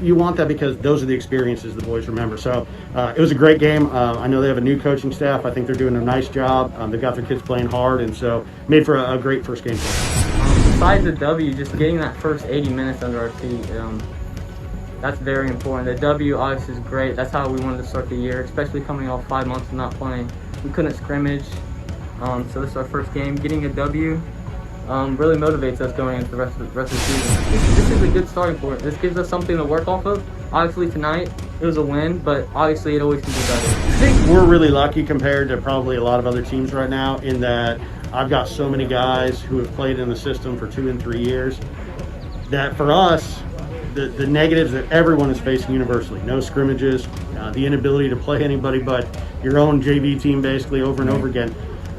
You want that because those are the experiences the boys remember. So it was a great game. I know they have a new coaching staff. I think they're doing a nice job. They've got their kids playing hard, and so made for a great first game. Besides the W, just getting that first 80 minutes under our feet, that's very important. The W obviously is great. That's how we wanted to start the year, especially coming off 5 months of not playing. We couldn't scrimmage, so this is our first game. Getting a W really motivates us going into the rest of the season. This is a good starting point. This gives us something to work off of. Obviously tonight it was a win, but obviously it always can be better. I think we're really lucky compared to probably a lot of other teams right now in that I've got so many guys who have played in the system for 2 and 3 years that for us, the negatives that everyone is facing universally, no scrimmages, the inability to play anybody but your own JV team basically over and over again.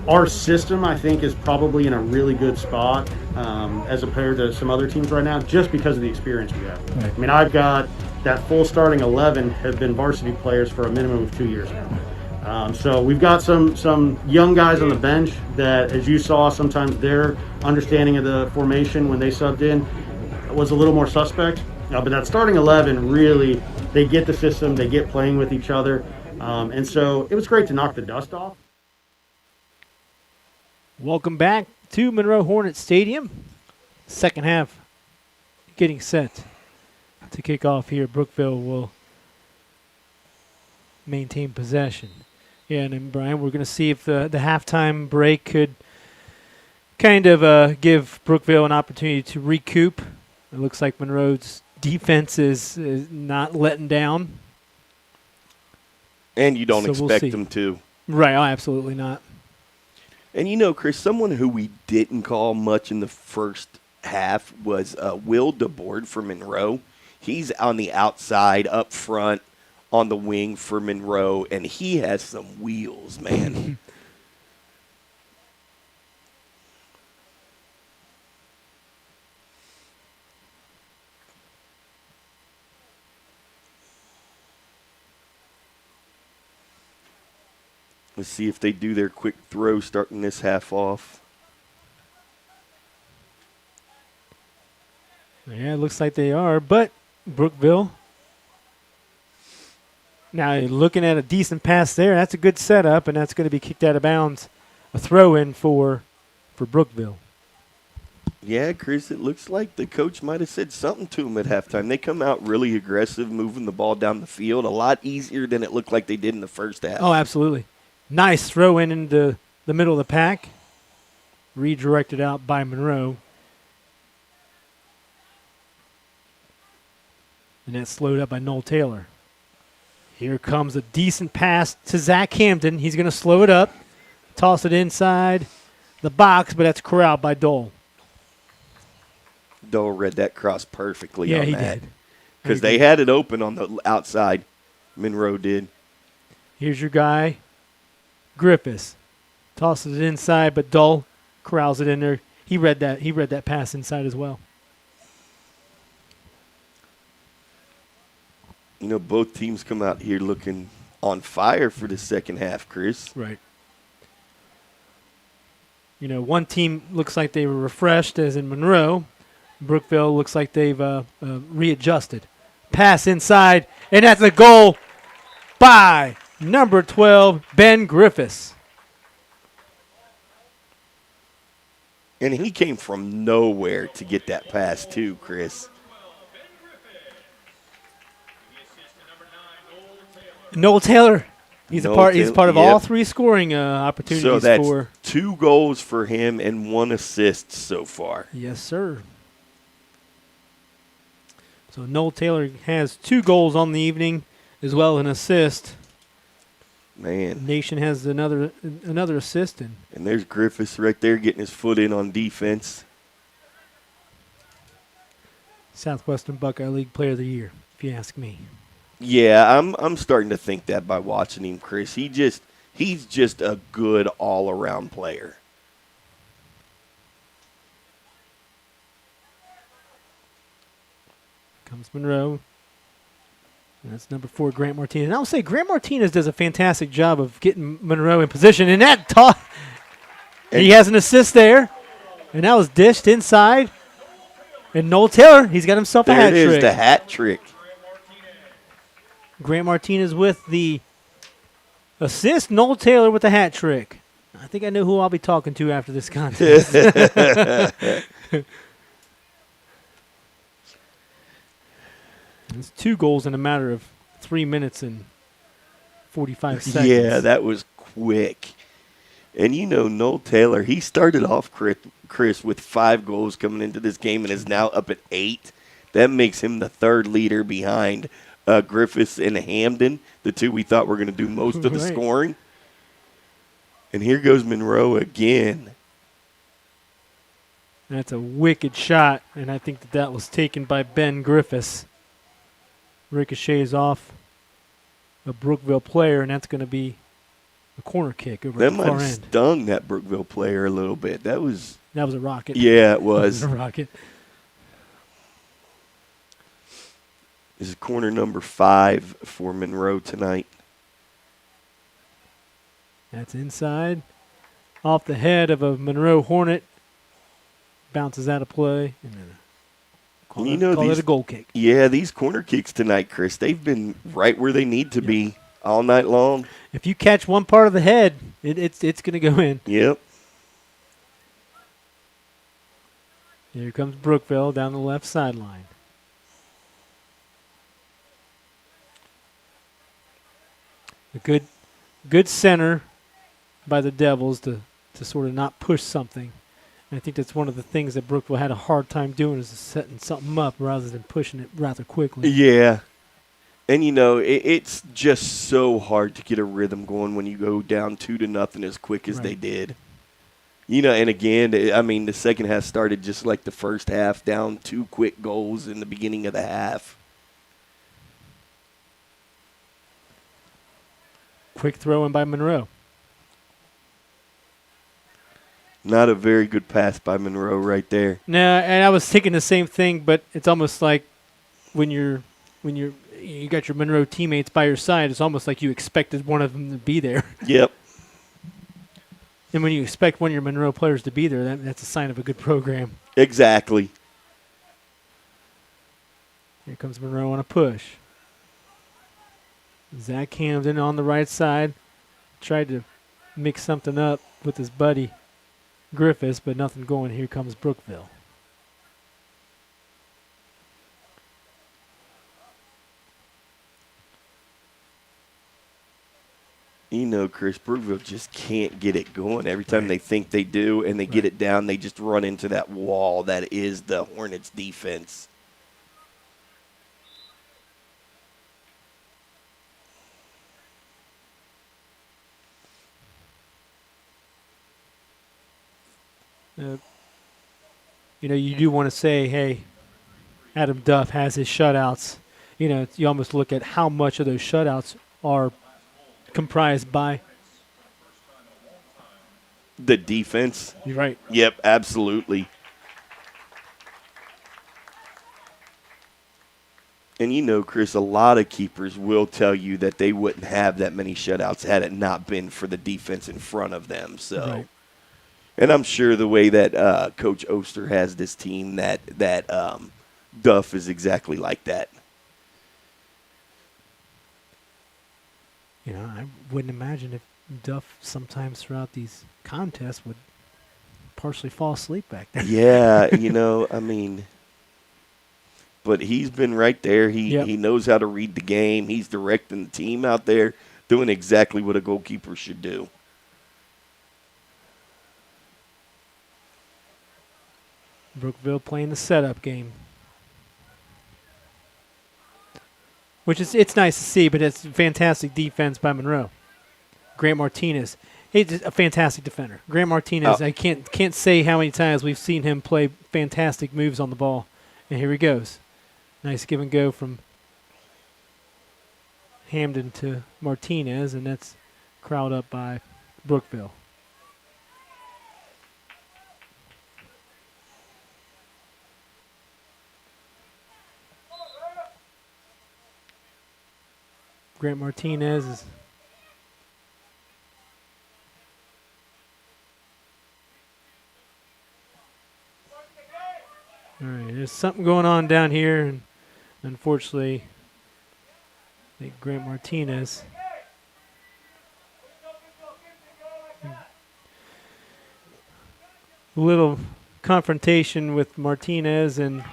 Our system, I think, is probably in a really good spot as compared to some other teams right now, just because of the experience we have. Right. I mean, I've got that full starting 11 have been varsity players for a minimum of 2 years now. So we've got some young guys on the bench that, as you saw, sometimes their understanding of the formation when they subbed in was a little more suspect. But that starting 11 really, they get the system, they get playing with each other. And so it was great to knock the dust off. Welcome back to Monroe Hornet Stadium. Second half getting set to kick off here. Brookville will maintain possession. Yeah, and then, Brian, we're going to see if the halftime break could kind of give Brookville an opportunity to recoup. It looks like Monroe's defense is not letting down. And you don't expect them to. Right, absolutely not. And Chris, someone who we didn't call much in the first half was Will DeBoard for Monroe. He's on the outside, up front, on the wing for Monroe, and he has some wheels, man. Let's see if they do their quick throw starting this half off. Yeah, it looks like they are, but Brookville. Now looking at a decent pass there. That's a good setup, and that's going to be kicked out of bounds. A throw-in for Brookville. Yeah, Chris, it looks like the coach might have said something to him at halftime. They come out really aggressive, moving the ball down the field a lot easier than it looked like they did in the first half. Oh, absolutely. Nice throw-in into the middle of the pack. Redirected out by Monroe. And that's slowed up by Noel Taylor. Here comes a decent pass to Zach Hampton. He's going to slow it up, toss it inside the box, but that's corralled by Dole. Dole read that cross perfectly on he that. did. Because they had it open on the outside. Monroe did. Here's your guy, Griffiths. Tosses it inside, but Dole corrals it in there. He read that pass inside as well. You know, both teams come out here looking on fire for the second half, Chris. Right. You know, one team looks like they were refreshed, as in Monroe. Brookville looks like they've readjusted. Pass inside, and that's a goal by number 12, Ben Griffiths. And he came from nowhere to get that pass, too, Chris. Noel Taylor. He's part of all three scoring opportunities. So that's 2 goals for him and 1 assist so far. Yes, sir. So Noel Taylor has 2 goals on the evening, as well as an assist. Man. Nation has another assist. And there's Griffiths right there getting his foot in on defense. Southwestern Buckeye League Player of the Year, if you ask me. Yeah, I'm starting to think that by watching him, Chris. He's just a good all-around player. Comes Monroe. And that's number 4, Grant Martinez. And I would say Grant Martinez does a fantastic job of getting Monroe in position. And he has an assist there. And that was dished inside. And Noel Taylor, he's got himself a hat trick. There it is, the hat trick. Grant Martinez with the assist. Noel Taylor with the hat trick. I think I know who I'll be talking to after this contest. It's 2 goals in a matter of 3 minutes and 45 seconds. Yeah, that was quick. And you know, Noel Taylor, he started off, Chris, with 5 goals coming into this game and is now up at 8. That makes him the 3rd leader behind Griffiths and Hamden, the 2 we thought were going to do most of the scoring. And here goes Monroe again. That's a wicked shot, and I think that was taken by Ben Griffiths. Ricochets off a Brookville player, and that's going to be a corner kick over at the far end. That might have stung that Brookville player a little bit. That was a rocket. Yeah, it was. That was a rocket. This is corner number 5 for Monroe tonight. That's inside. Off the head of a Monroe Hornet. Bounces out of play. And then call it a goal kick. Yeah, these corner kicks tonight, Chris, they've been right where they need to be all night long. If you catch one part of the head, it's going to go in. Yep. Here comes Brookville down the left sideline. A good center by the Devils to sort of not push something. And I think that's one of the things that Brookville had a hard time doing, is setting something up rather than pushing it rather quickly. Yeah. And, you know, it's just so hard to get a rhythm going when you go down 2-0 as quick as they did. You know, and again, I mean, the second half started just like the first half, down 2 quick goals in the beginning of the half. Quick throw in by Monroe. Not a very good pass by Monroe right there. No, and I was thinking the same thing, but it's almost like when you got your Monroe teammates by your side, it's almost like you expected one of them to be there. Yep. And when you expect one of your Monroe players to be there, that's a sign of a good program. Exactly. Here comes Monroe on a push. Zach Camden on the right side. Tried to mix something up with his buddy Griffiths, but nothing going. Here comes Brookville. You know, Chris, Brookville just can't get it going. Every time they think they do and they get it down, they just run into that wall that is the Hornets' defense. You do want to say, hey, Adam Duff has his shutouts. You almost look at how much of those shutouts are comprised by the defense. You're right. Yep, absolutely. And Chris, a lot of keepers will tell you that they wouldn't have that many shutouts had it not been for the defense in front of them. So, right. And I'm sure the way that Coach Oster has this team, that Duff is exactly like that. I wouldn't imagine if Duff sometimes throughout these contests would partially fall asleep back there. Yeah, but he's been right there. He knows how to read the game. He's directing the team out there, doing exactly what a goalkeeper should do. Brookville playing the setup game. Which it's nice to see, but it's fantastic defense by Monroe. Grant Martinez, he's a fantastic defender. Grant Martinez, I can't say how many times we've seen him play fantastic moves on the ball. And here he goes. Nice give and go from Hamden to Martinez, and that's crowd up by Brookville. Grant Martinez is all right. There's something going on down here, and unfortunately, I think Grant Martinez. A little confrontation with Martinez and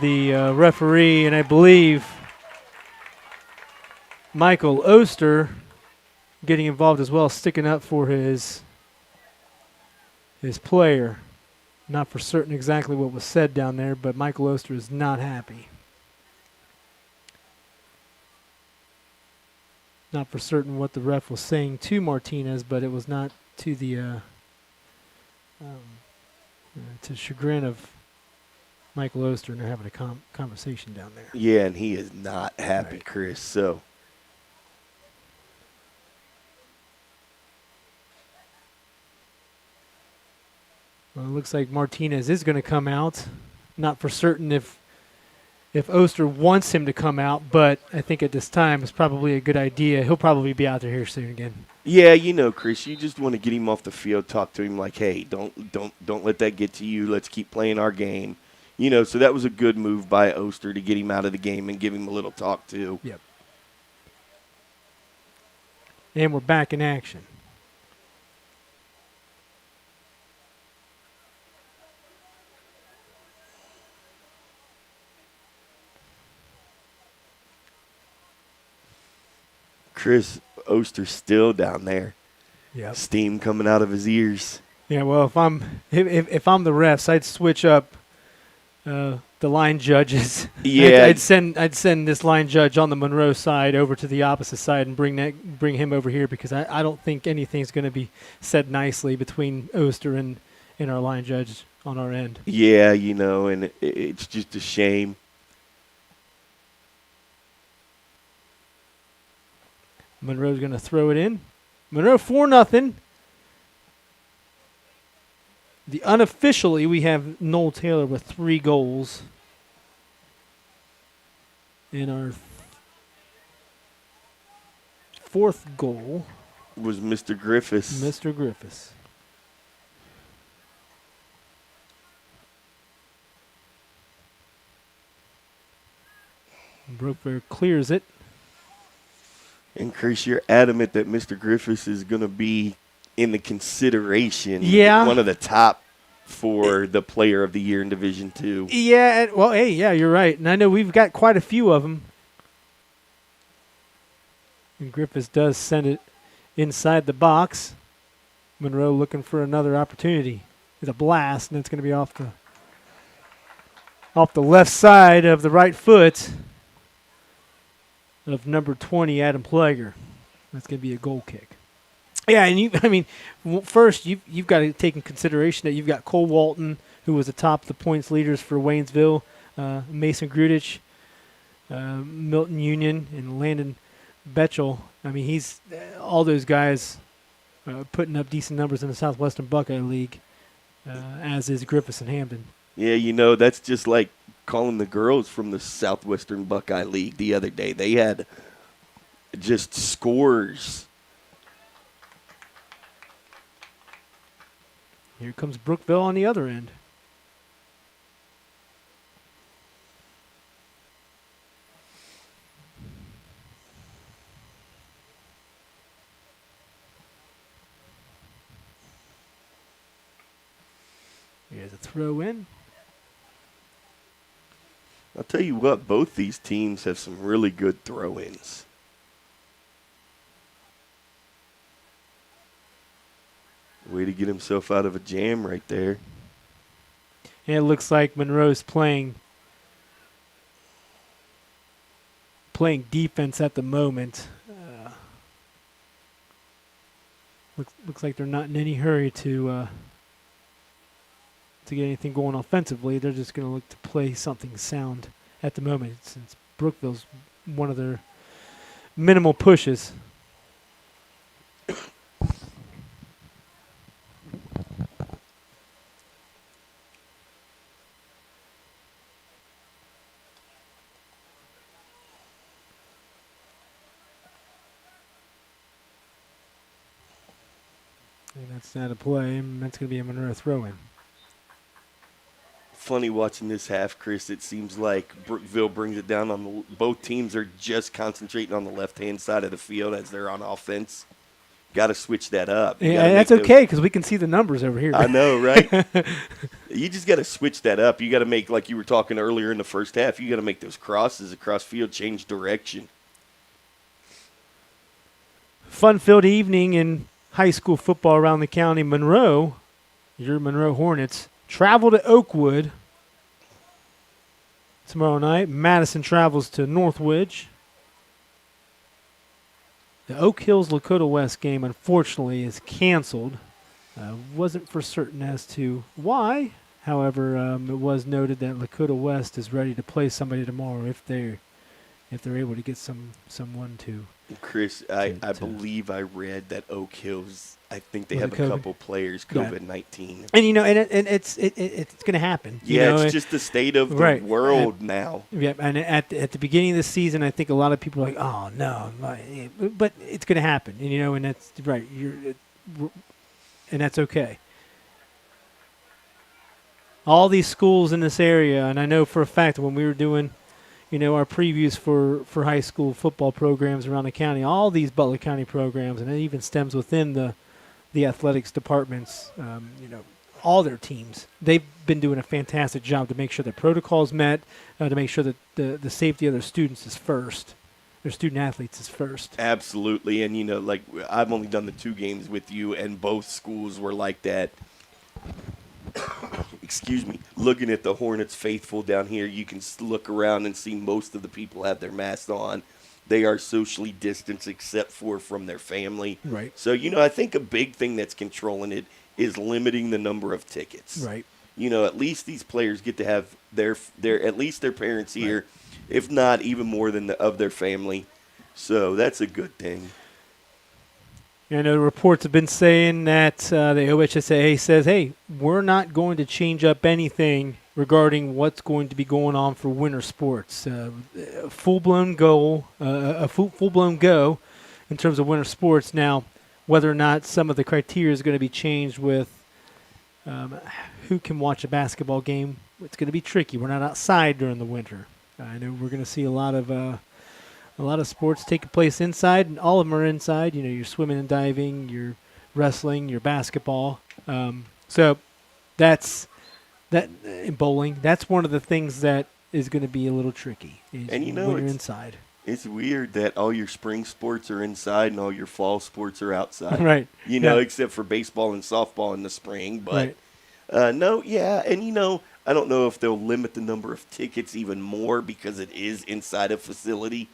the referee, and I believe Michael Oster getting involved as well, sticking up for his player. Not for certain exactly what was said down there, but Michael Oster is not happy. Not for certain what the ref was saying to Martinez, but it was not to the to chagrin of Michael Oster, and they're having a conversation down there. Yeah, and he is not happy, right. Chris, so... Well, it looks like Martinez is going to come out. Not for certain if Oster wants him to come out, but I think at this time it's probably a good idea. He'll probably be out there here soon again. Yeah, Chris, you just want to get him off the field, talk to him like, hey, don't let that get to you. Let's keep playing our game. So that was a good move by Oster to get him out of the game and give him a little talk too. Yep. And we're back in action. Chris, Oster's still down there. Yeah. Steam coming out of his ears. Yeah, well, if I'm the refs, I'd switch up the line judges. Yeah. I'd send this line judge on the Monroe side over to the opposite side and bring him over here, because I don't think anything's going to be said nicely between Oster and our line judge on our end. Yeah, and it's just a shame. Monroe's going to throw it in. Monroe 4-0. Unofficially, we have Noel Taylor with 3 goals. And our 4th goal Was Mr. Griffiths. Mr. Griffiths. Brookville clears it. And Chris, you're adamant that Mr. Griffiths is going to be in the consideration. Yeah. One of the top for the player of the year in Division II. Yeah, well, hey, yeah, you're right. And I know we've got quite a few of them. And Griffiths does send it inside the box. Monroe looking for another opportunity. It's a blast, and it's going to be off the left side of the right foot of number 20, Adam Plager. That's going to be a goal kick. Yeah, and first you've got to take in consideration that you've got Cole Walton, who was atop the points leaders for Waynesville, Mason Grudich, Milton Union, and Landon Betchel. I mean, he's all those guys putting up decent numbers in the Southwestern Buckeye League, as is Griffiths and Hamden. Yeah, that's just like calling the girls from the Southwestern Buckeye League the other day. They had just scores. Here comes Brookville on the other end. Here's a throw in. I'll tell you what, both these teams have some really good throw-ins. Way to get himself out of a jam right there. And it looks like Monroe's playing defense at the moment. Looks like they're not in any hurry to get anything going offensively. They're just going to look to play something sound at the moment, since Brookville's one of their minimal pushes. And that's not a play, and that's going to be a Monroe throw-in. Funny watching this half, Chris. It seems like Brookville brings it down on both teams are just concentrating on the left-hand side of the field as they're on offense. Got to switch that up. Yeah, that's okay because we can see the numbers over here. I know, right? You just got to switch that up. You got to make, like you were talking earlier in the first half, you got to make those crosses across field change direction. Fun-filled evening in high school football around the county. Monroe, your Monroe Hornets, travel to Oakwood tomorrow night. Madison travels to Northwich. The Oak Hills Lakota West game, unfortunately, is canceled. Wasn't for certain as to why. However, it was noted that Lakota West is ready to play somebody tomorrow if they're able to get someone to. Chris, I believe I read that Oak Hills, I think they have a couple players COVID-19. And and it's going to happen. It's just the state of the world now. Yeah, and at the beginning of the season, I think a lot of people are like, "Oh no," but it's going to happen. And that's right. And that's okay. All these schools in this area, and I know for a fact when we were doing our previews for high school football programs around the county, all these Butler County programs, and it even stems within the athletics departments, all their teams, they've been doing a fantastic job to make sure that protocols met, to make sure that the safety of their students is first, their student athletes is first. Absolutely, and like I've only done the 2 games with you, and both schools were like that. Excuse me, looking at the Hornets faithful down here, you can look around and see most of the people have their masks on. They are socially distanced except from their family. Right. So, I think a big thing that's controlling it is limiting the number of tickets. Right. At least these players get to have their at least their parents here, right, if not even more than of their family. So that's a good thing. I know reports have been saying that the OHSAA says, hey, we're not going to change up anything regarding what's going to be going on for winter sports. Full-blown go in terms of winter sports. Now, whether or not some of the criteria is going to be changed with who can watch a basketball game. It's going to be tricky. We're not outside during the winter. I know we're going to see a lot of sports taking place inside, and all of them are inside. Your swimming and diving, your wrestling, your basketball. So that's that in bowling. That's one of the things that is going to be a little tricky. And when you're inside. It's weird that all your spring sports are inside and all your fall sports are outside. Right. Except for baseball and softball in the spring. But no, yeah, and I don't know if they'll limit the number of tickets even more because it is inside a facility.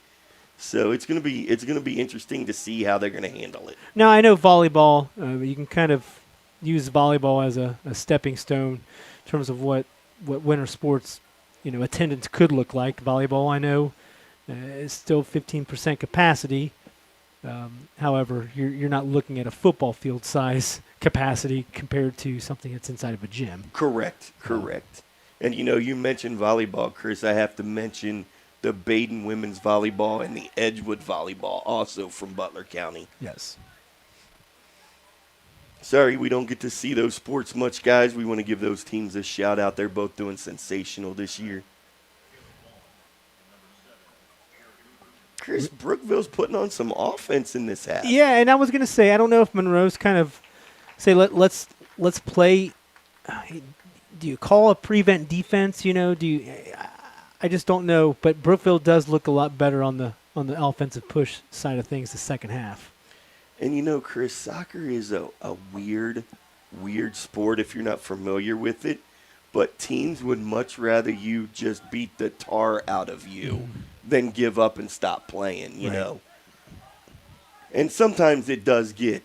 So it's gonna be interesting to see how they're gonna handle it. Now I know volleyball. You can kind of use volleyball as a stepping stone in terms of what winter sports attendance could look like. Volleyball, I know, is still 15% capacity. However, you're not looking at a football field size capacity compared to something that's inside of a gym. Correct. And you mentioned volleyball, Chris. I have to mention the Baden women's volleyball and the Edgewood volleyball, also from Butler County. Yes. Sorry, we don't get to see those sports much, guys. We want to give those teams a shout out. They're both doing sensational this year. Chris, Brookville's putting on some offense in this half. Yeah, and I was going to say, I don't know if Monroe's kind of say let's play. Do you call a prevent defense? I just don't know. But Brookville does look a lot better on the offensive push side of things the second half. And Chris, soccer is a weird sport if you're not familiar with it. But teams would much rather you just beat the tar out of you than give up and stop playing, you know. And sometimes it does get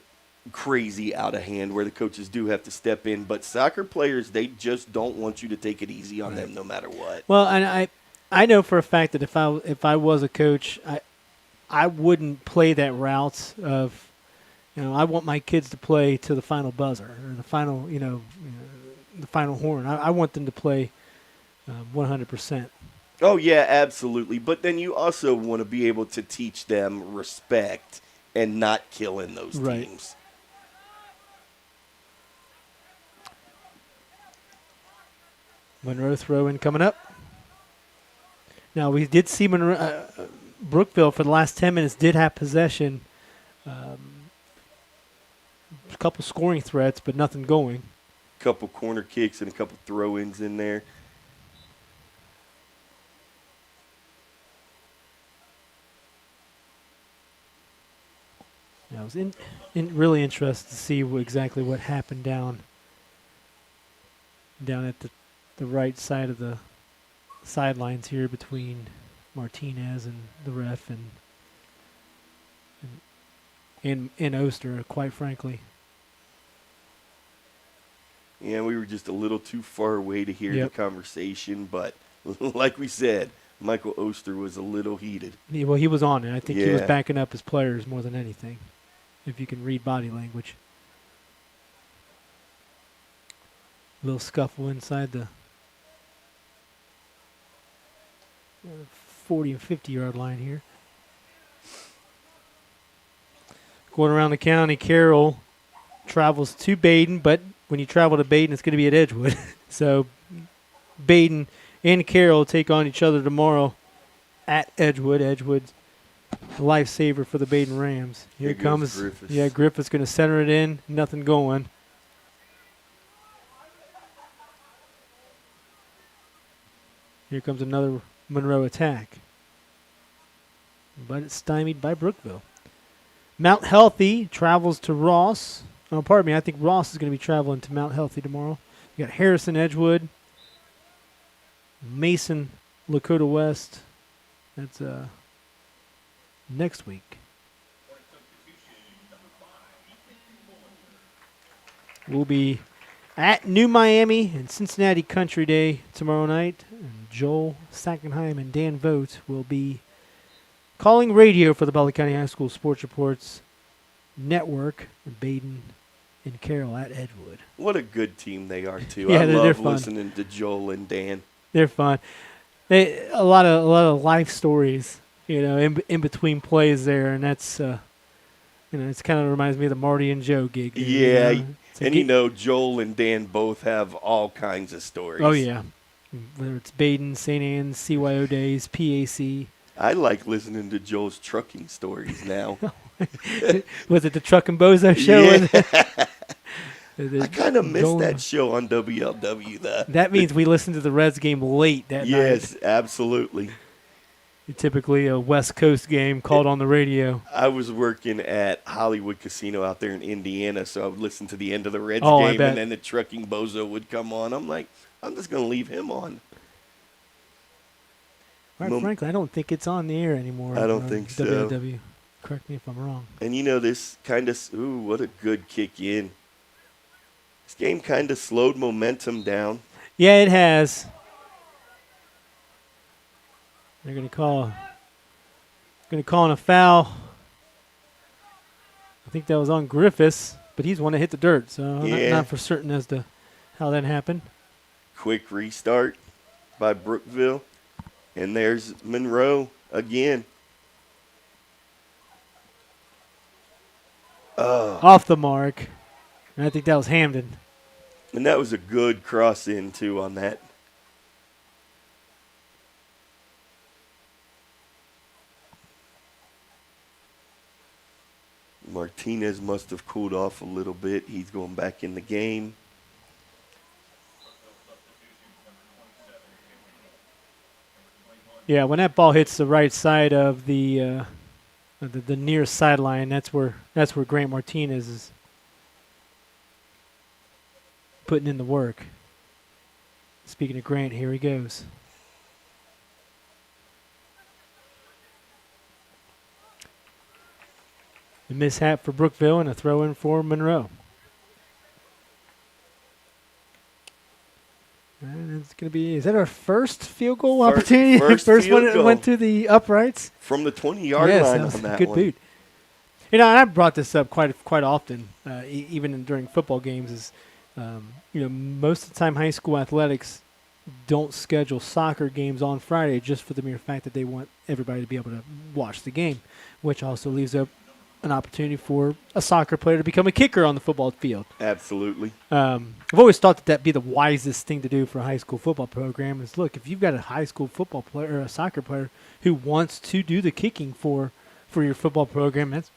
crazy out of hand where the coaches do have to step in. But soccer players, they just don't want you to take it easy on them no matter what. Well, and I know for a fact that if I was a coach, I wouldn't play that route of, I want my kids to play to the final buzzer or the final, the final horn. I want them to play 100%. Oh, yeah, absolutely. But then you also want to be able to teach them respect and not killing those teams. Monroe throw-in coming up. Now, we did see Brookville for the last 10 minutes did have possession. A couple scoring threats, but nothing going. Couple corner kicks and a couple throw-ins in there. I was really interested to see exactly what happened down at the right side of the sidelines here between Martinez and the ref and Oster, quite frankly. Yeah, we were just a little too far away to hear the conversation, but like we said, Michael Oster was a little heated. Yeah, well, he was on it. I think he was backing up his players more than anything, if you can read body language. A little scuffle inside the 40 and 50-yard line here. Going around the county, Carroll travels to Baden, but when you travel to Baden, it's going to be at Edgewood. So Baden and Carroll take on each other tomorrow at Edgewood. Edgewood's a lifesaver for the Baden Rams. Here comes Griffiths. Yeah, Griffiths going to center it in. Nothing going. Here comes another Monroe attack. But it's stymied by Brookville. Mount Healthy travels to Ross. Oh, pardon me. I think Ross is going to be traveling to Mount Healthy tomorrow. You got Harrison Edgewood. Mason Lakota West. That's next week. We'll be at New Miami and Cincinnati Country Day tomorrow night. And Joel Sackenheim and Dan Vogt will be calling radio for the Butler County High School Sports Reports Network. Baden and Carroll at Edgewood. What a good team they are, too. Yeah, I they're love fun. listening to Joel and Dan. They're fun. A lot of life stories, in between plays there, and that's It's kind of reminds me of the Marty and Joe gig. Yeah, You know? Joel and Dan both have all kinds of stories. Oh, yeah. Whether it's Baden, St. Anne's, CYO days, PAC. I like listening to Joel's trucking stories now. Was it the Truck and Bozo show? Yeah. I kind of missed that show on WLW, though. That means we listened to the Reds game late that night. Yes, absolutely. Typically a West Coast game called on the radio. I was working at Hollywood Casino out there in Indiana, so I would listen to the end of the Reds I game, bet. and then the Trucking Bozo would come on. I'm like, I'm just going to leave him on. Quite frankly, I don't think it's on the air anymore. I don't think so. WLW. Correct me if I'm wrong. And this kind of, what a good kick in. This game kind of slowed momentum down. Yeah, it has. They're going to call in a foul. I think that was on Griffiths, but he's the one that hit the dirt, so I'm not for certain as to how that happened. Quick restart by Brookville. And there's Monroe again. Off the mark. And I think that was Hamden. And that was a good cross in, too, on that. Martinez must have cooled off a little bit. He's going back in the game. Yeah, when that ball hits the right side of the near sideline, that's where Grant Martinez is putting in the work. Speaking of Grant, here he goes. A mishap for Brookville and a throw in for Monroe. And it's going to be, is that our first field goal opportunity? First one field that goal. went through the uprights? From the 20-yard Yes, line that was on a that good one. boot. And I brought this up quite often, even during football games, is, most of the time high school athletics don't schedule soccer games on Friday just for the mere fact that they want everybody to be able to watch the game, which also leaves up an opportunity for a soccer player to become a kicker on the football field. Absolutely. I've always thought that'd be the wisest thing to do for a high school football program is, look, if you've got a high school football player or a soccer player who wants to do the kicking for your football program, that's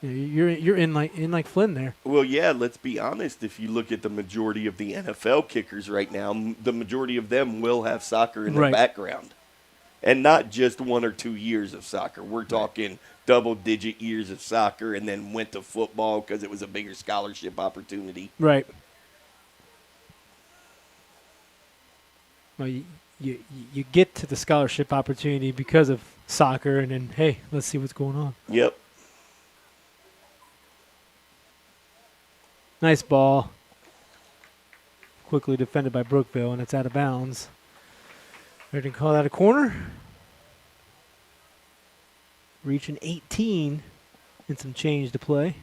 you're in like Flynn there. Well, yeah, let's be honest. If you look at the majority of the NFL kickers right now, the majority of them will have soccer in their background. And not just 1 or 2 years of soccer. We're talking double-digit years of soccer and then went to football because it was a bigger scholarship opportunity. Right. Well, you get to the scholarship opportunity because of soccer, and then, hey, let's see what's going on. Yep. Nice ball. Quickly defended by Brookville, and it's out of bounds. Ready to call that a corner. Reaching 18 and some change to play.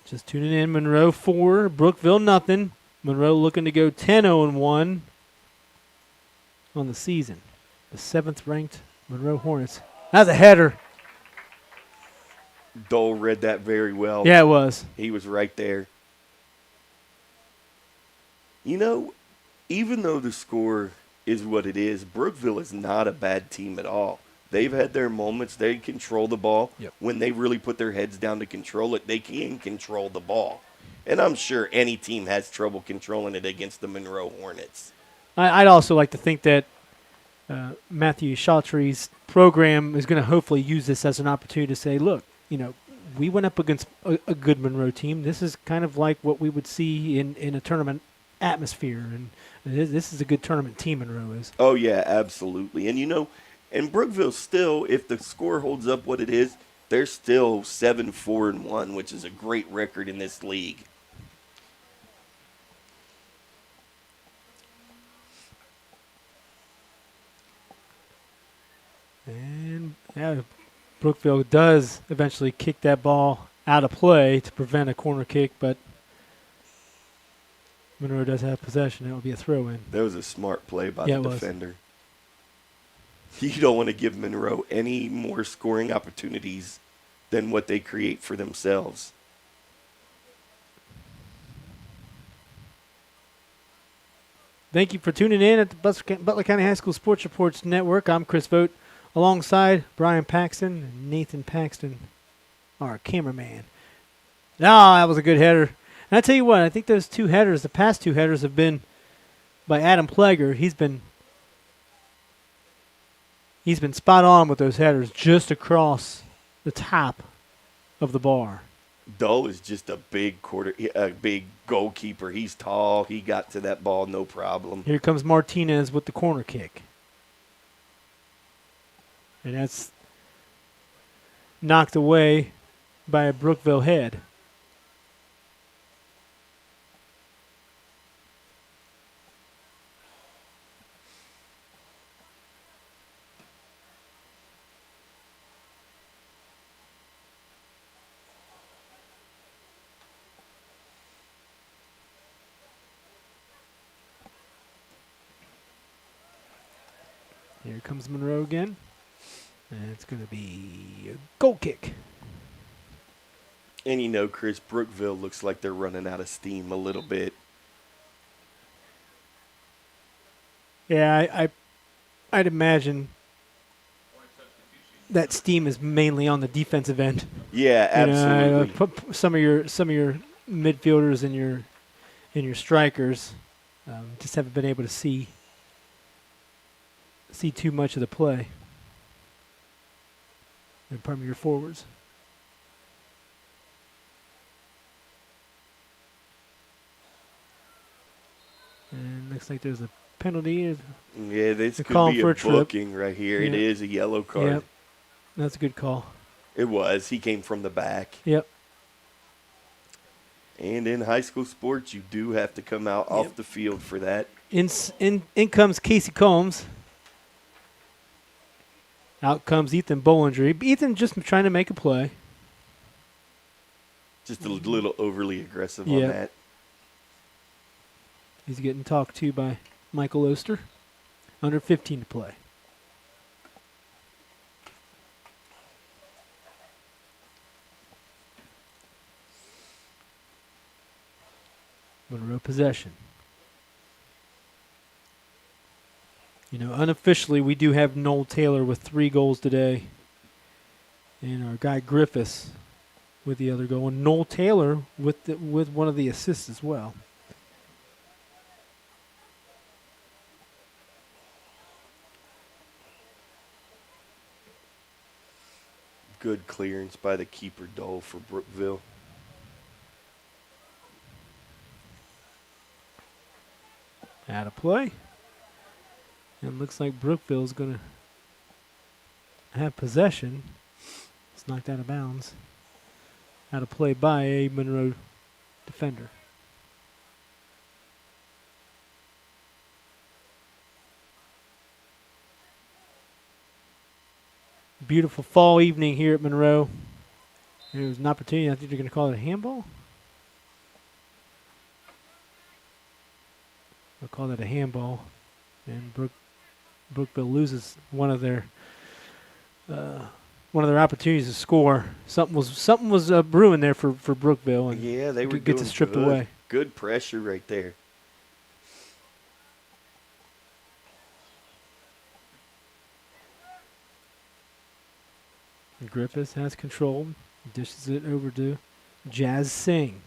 Just tuning in, Monroe 4, Brookville nothing. Monroe looking to go 10-0-1 on the season. The 7th-ranked Monroe Hornets. That's a header. Dole read that very well. Yeah, it was. He was right there. Even though the score is what it is, Brookville is not a bad team at all. They've had their moments. They control the ball. Yep. When they really put their heads down to control it, they can control the ball. And I'm sure any team has trouble controlling it against the Monroe Hornets. I'd also like to think that Matthew Chautry's program is going to hopefully use this as an opportunity to say, look, we went up against a good Monroe team. This is kind of like what we would see in a tournament atmosphere, and this is a good tournament team Monroe is. Oh, yeah, absolutely. And, and Brookville still, if the score holds up what it is, they're still 7-4-1, which is a great record in this league. And, Brookville does eventually kick that ball out of play to prevent a corner kick, but Monroe does have possession. It will be a throw-in. That was a smart play by the defender. You don't want to give Monroe any more scoring opportunities than what they create for themselves. Thank you for tuning in at the Butler County High School Sports Reports Network. I'm Chris Vogt, alongside Brian Paxton and Nathan Paxton, our cameraman. That was a good header. And I tell you what, I think those two headers, the past two headers, have been by Adam Pleger. He's been spot on with those headers, just across the top of the bar. Dull is just a big goalkeeper. He's tall. He got to that ball no problem. Here comes Martinez with the corner kick. And that's knocked away by a Brookville head. Here comes Monroe again. And it's going to be a goal kick. And Chris, Brookville looks like they're running out of steam a little bit. Yeah, I'd imagine that steam is mainly on the defensive end. Yeah, absolutely. Put some of your midfielders and your strikers just haven't been able to see too much of the play. And pardon me, your forwards. And looks like there's a penalty. Yeah, this could be a booking right here. It is a yellow card. Yep. That's a good call. It was. He came from the back. Yep. And in high school sports, you do have to come out off the field for that. In comes Casey Combs. Out comes Ethan Bollinger. Ethan just trying to make a play. Just a little overly aggressive on that. He's getting talked to by Michael Oster. Under 15 to play. Monroe possession. Unofficially, we do have Noel Taylor with 3 goals today. And our guy Griffiths with the other goal. And Noel Taylor with one of the assists as well. Good clearance by the keeper, Dole, for Brookville. Out of play. And looks like Brookville's going to have possession. It's knocked out of bounds. Out of play by a Monroe defender. Beautiful fall evening here at Monroe. There's an opportunity. I think they're going to call it a handball. They'll call that a handball. And Brookville loses one of their opportunities to score. Something was brewing there for Brookville, and they were gets it stripped away. Good pressure right there. And Griffiths has control. Dishes it over to Jazz Singh.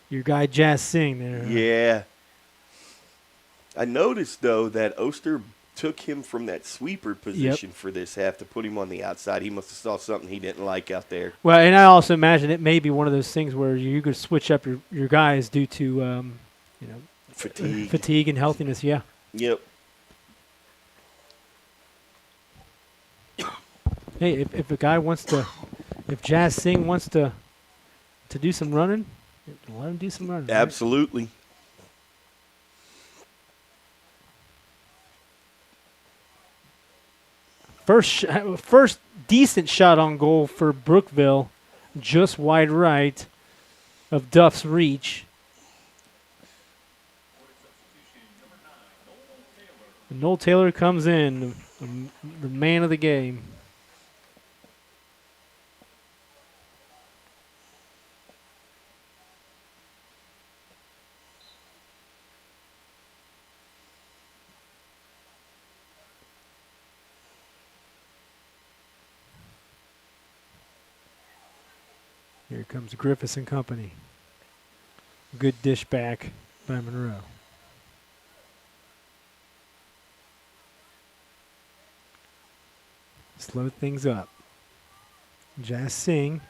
Your guy Jazz Singh there. Yeah. I noticed, though, that Oster took him from that sweeper position for this half to put him on the outside. He must have saw something he didn't like out there. Well, and I also imagine it may be one of those things where you could switch up your guys due to fatigue and healthiness. Yeah. Yep. Hey, if Jazz Singh wants to do some running, let him do some running. Absolutely. Right? First decent shot on goal for Brookville, just wide right of Duff's reach. And Noel Taylor comes in. The man of the game. Here comes Griffiths and company. Good dish back by Monroe. Slow things up. Jazz Singh.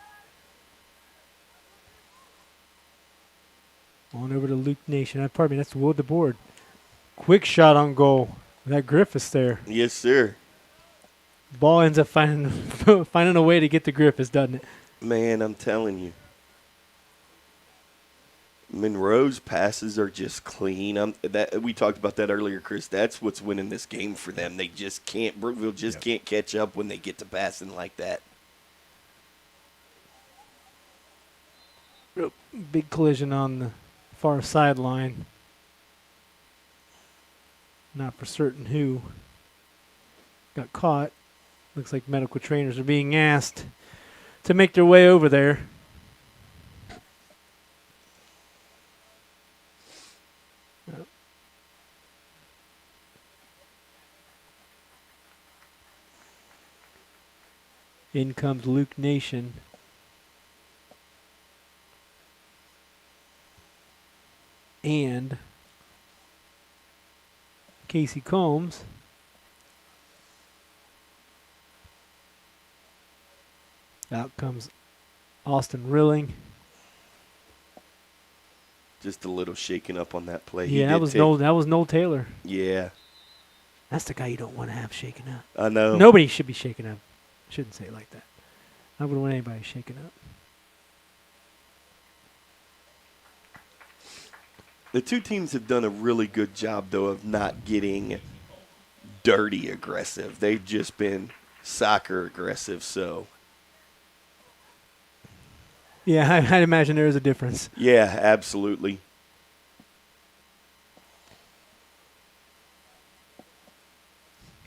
On over to Luke Nation. Pardon me, that's Wood the board. Quick shot on goal. That Griffiths there. Yes, sir. Ball ends up finding finding a way to get to Griffiths, doesn't it? Man, I'm telling you. Monroe's passes are just clean. We talked about that earlier, Chris. That's what's winning this game for them. They just can't. Brookville just can't catch up when they get to passing like that. Big collision on the far sideline. Not for certain who got caught. Looks like medical trainers are being asked to make their way over there. In comes Luke Nation. And Casey Combs. Out comes Austin Rilling. Just a little shaken up on that play. Yeah, that was Noel Taylor. Yeah. That's the guy you don't want to have shaken up. I know. Nobody should be shaken up. Shouldn't say it like that. I wouldn't want anybody shaken up. The two teams have done a really good job, though, of not getting dirty aggressive. They've just been soccer aggressive, so. Yeah, I'd imagine there is a difference. Yeah, absolutely.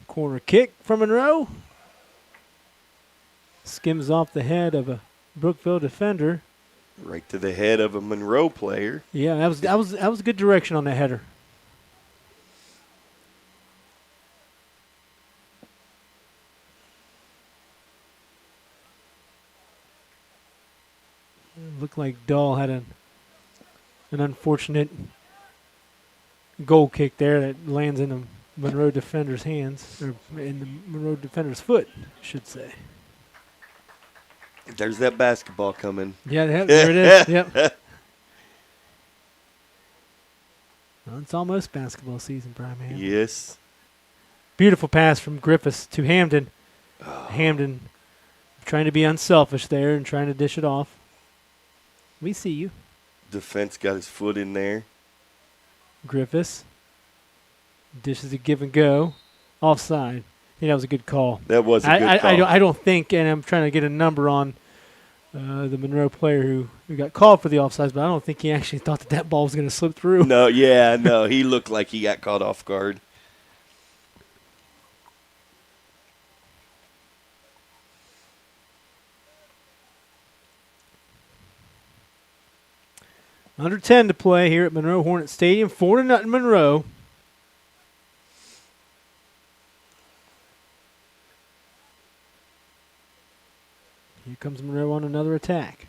Corner kick from Monroe. Skims off the head of a Brookville defender. Right to the head of a Monroe player. Yeah, that was good direction on that header. Looked like Dahl had an unfortunate goal kick there that lands in the Monroe defender's hands, or in the Monroe defender's foot, I should say. There's that basketball coming. Yeah, there it is. Yep. Well, it's almost basketball season, Brian, man. Yes. Beautiful pass from Griffiths to Hamden. Hamden trying to be unselfish there and trying to dish it off. We see you. Defense got his foot in there. Griffiths dishes a give and go. Offside. I think that was a good call. That was a good call. I don't think, and I'm trying to get a number on the Monroe player who got called for the offsides, but I don't think he actually thought that ball was going to slip through. No, he looked like he got caught off guard. Under 10 to play here at Monroe Hornet Stadium. 4-0 Monroe. Here comes Monroe on another attack.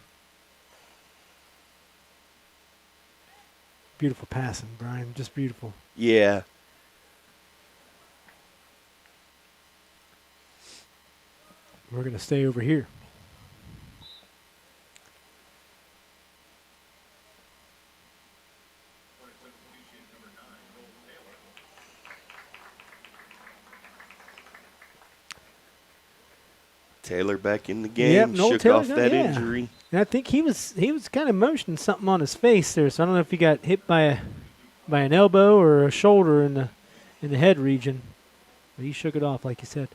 Beautiful passing, Brian. Just beautiful. Yeah. We're going to stay over here. Taylor back in the game, Yep, shook Taylor, off that injury. And I think he was kind of motioning something on his face there, so I don't know if he got hit by an elbow or a shoulder in the head region, but he shook it off like you said.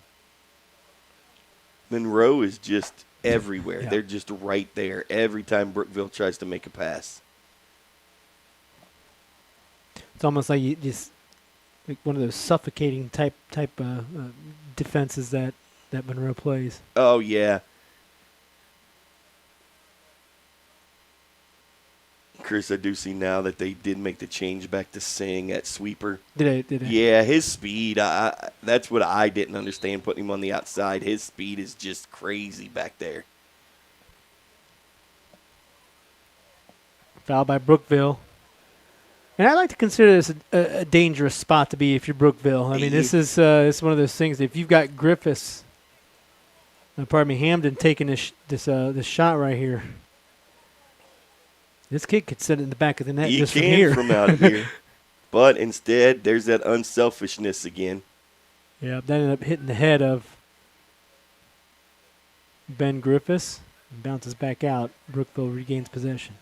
Monroe is just everywhere. Yeah. They're just right there every time Brookville tries to make a pass. It's almost like you just like one of those suffocating type defenses that Monroe plays. Oh, yeah. Chris, I do see now that they did make the change back to Singh at sweeper. Did they? Yeah, his speed, that's what I didn't understand, putting him on the outside. His speed is just crazy back there. Foul by Brookville. And I like to consider this a dangerous spot to be if you're Brookville. I mean, this is it's one of those things. If you've got Hamden taking this shot right here, this kid could sit in the back of the net just from here. From out here. But instead, there's that unselfishness again. Yeah, that ended up hitting the head of Ben Griffiths and bounces back out. Brookville regains possession.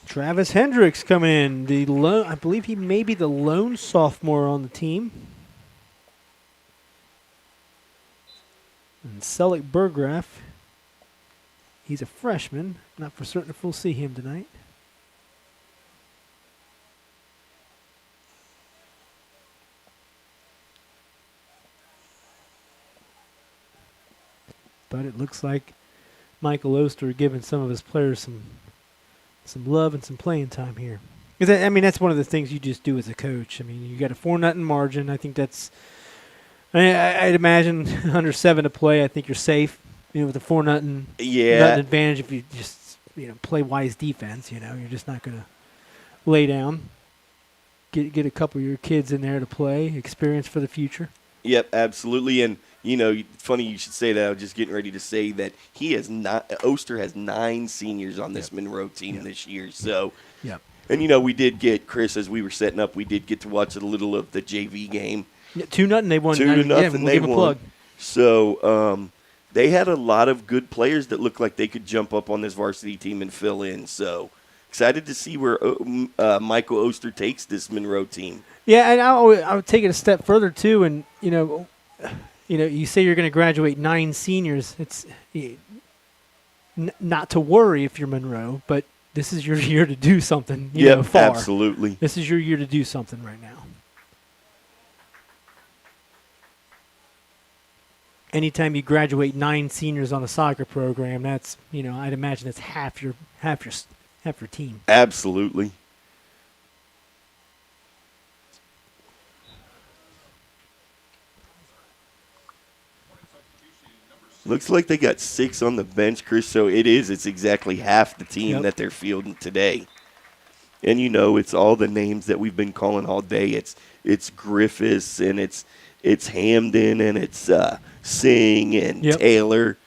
Travis Hendricks coming in. I believe he may be the lone sophomore on the team. And Selleck Burgraff, he's a freshman. Not for certain if we'll see him tonight. But it looks like Michael Oster giving some of his players some love and some playing time here. I mean, that's one of the things you just do as a coach. I mean, you got a 4-0 margin. I think that's I'd imagine under 7 to play, I think you're safe. With a 4-0 nothing advantage if you just play wise defense. You're just not going to lay down. Get a couple of your kids in there to play, experience for the future. Yep, absolutely. And funny you should say that. I was just getting ready to say that Oster has 9 seniors on this Monroe team this year. So, and we did get, Chris, as we were setting up, we did get to watch a little of the JV game. Yeah, 2-0 they won. 2-0 they won. So they had a lot of good players that looked like they could jump up on this varsity team and fill in. So excited to see where Michael Oster takes this Monroe team. Yeah, and I would take it a step further too. And you say you're going to graduate 9 seniors. It's not to worry if you're Monroe, but this is your year to do something. Far. Absolutely. This is your year to do something right now. Anytime you graduate 9 seniors on a soccer program, that's I'd imagine it's half your team. Absolutely. Looks like they got 6 on the bench, Chris, so it's exactly half the team that they're fielding today. And it's all the names that we've been calling all day. It's Griffiths and it's Hamden and it's Singh and Taylor.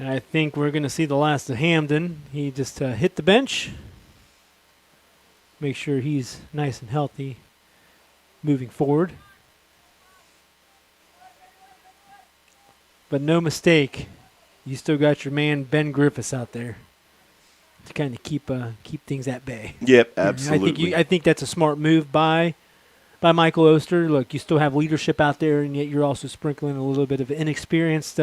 I think we're going to see the last of Hamden. He just hit the bench. Make sure he's nice and healthy moving forward. But no mistake, you still got your man Ben Griffiths out there to kind of keep things at bay. Yep, absolutely. I think that's a smart move by Michael Oster. Look, you still have leadership out there, and yet you're also sprinkling a little bit of inexperienced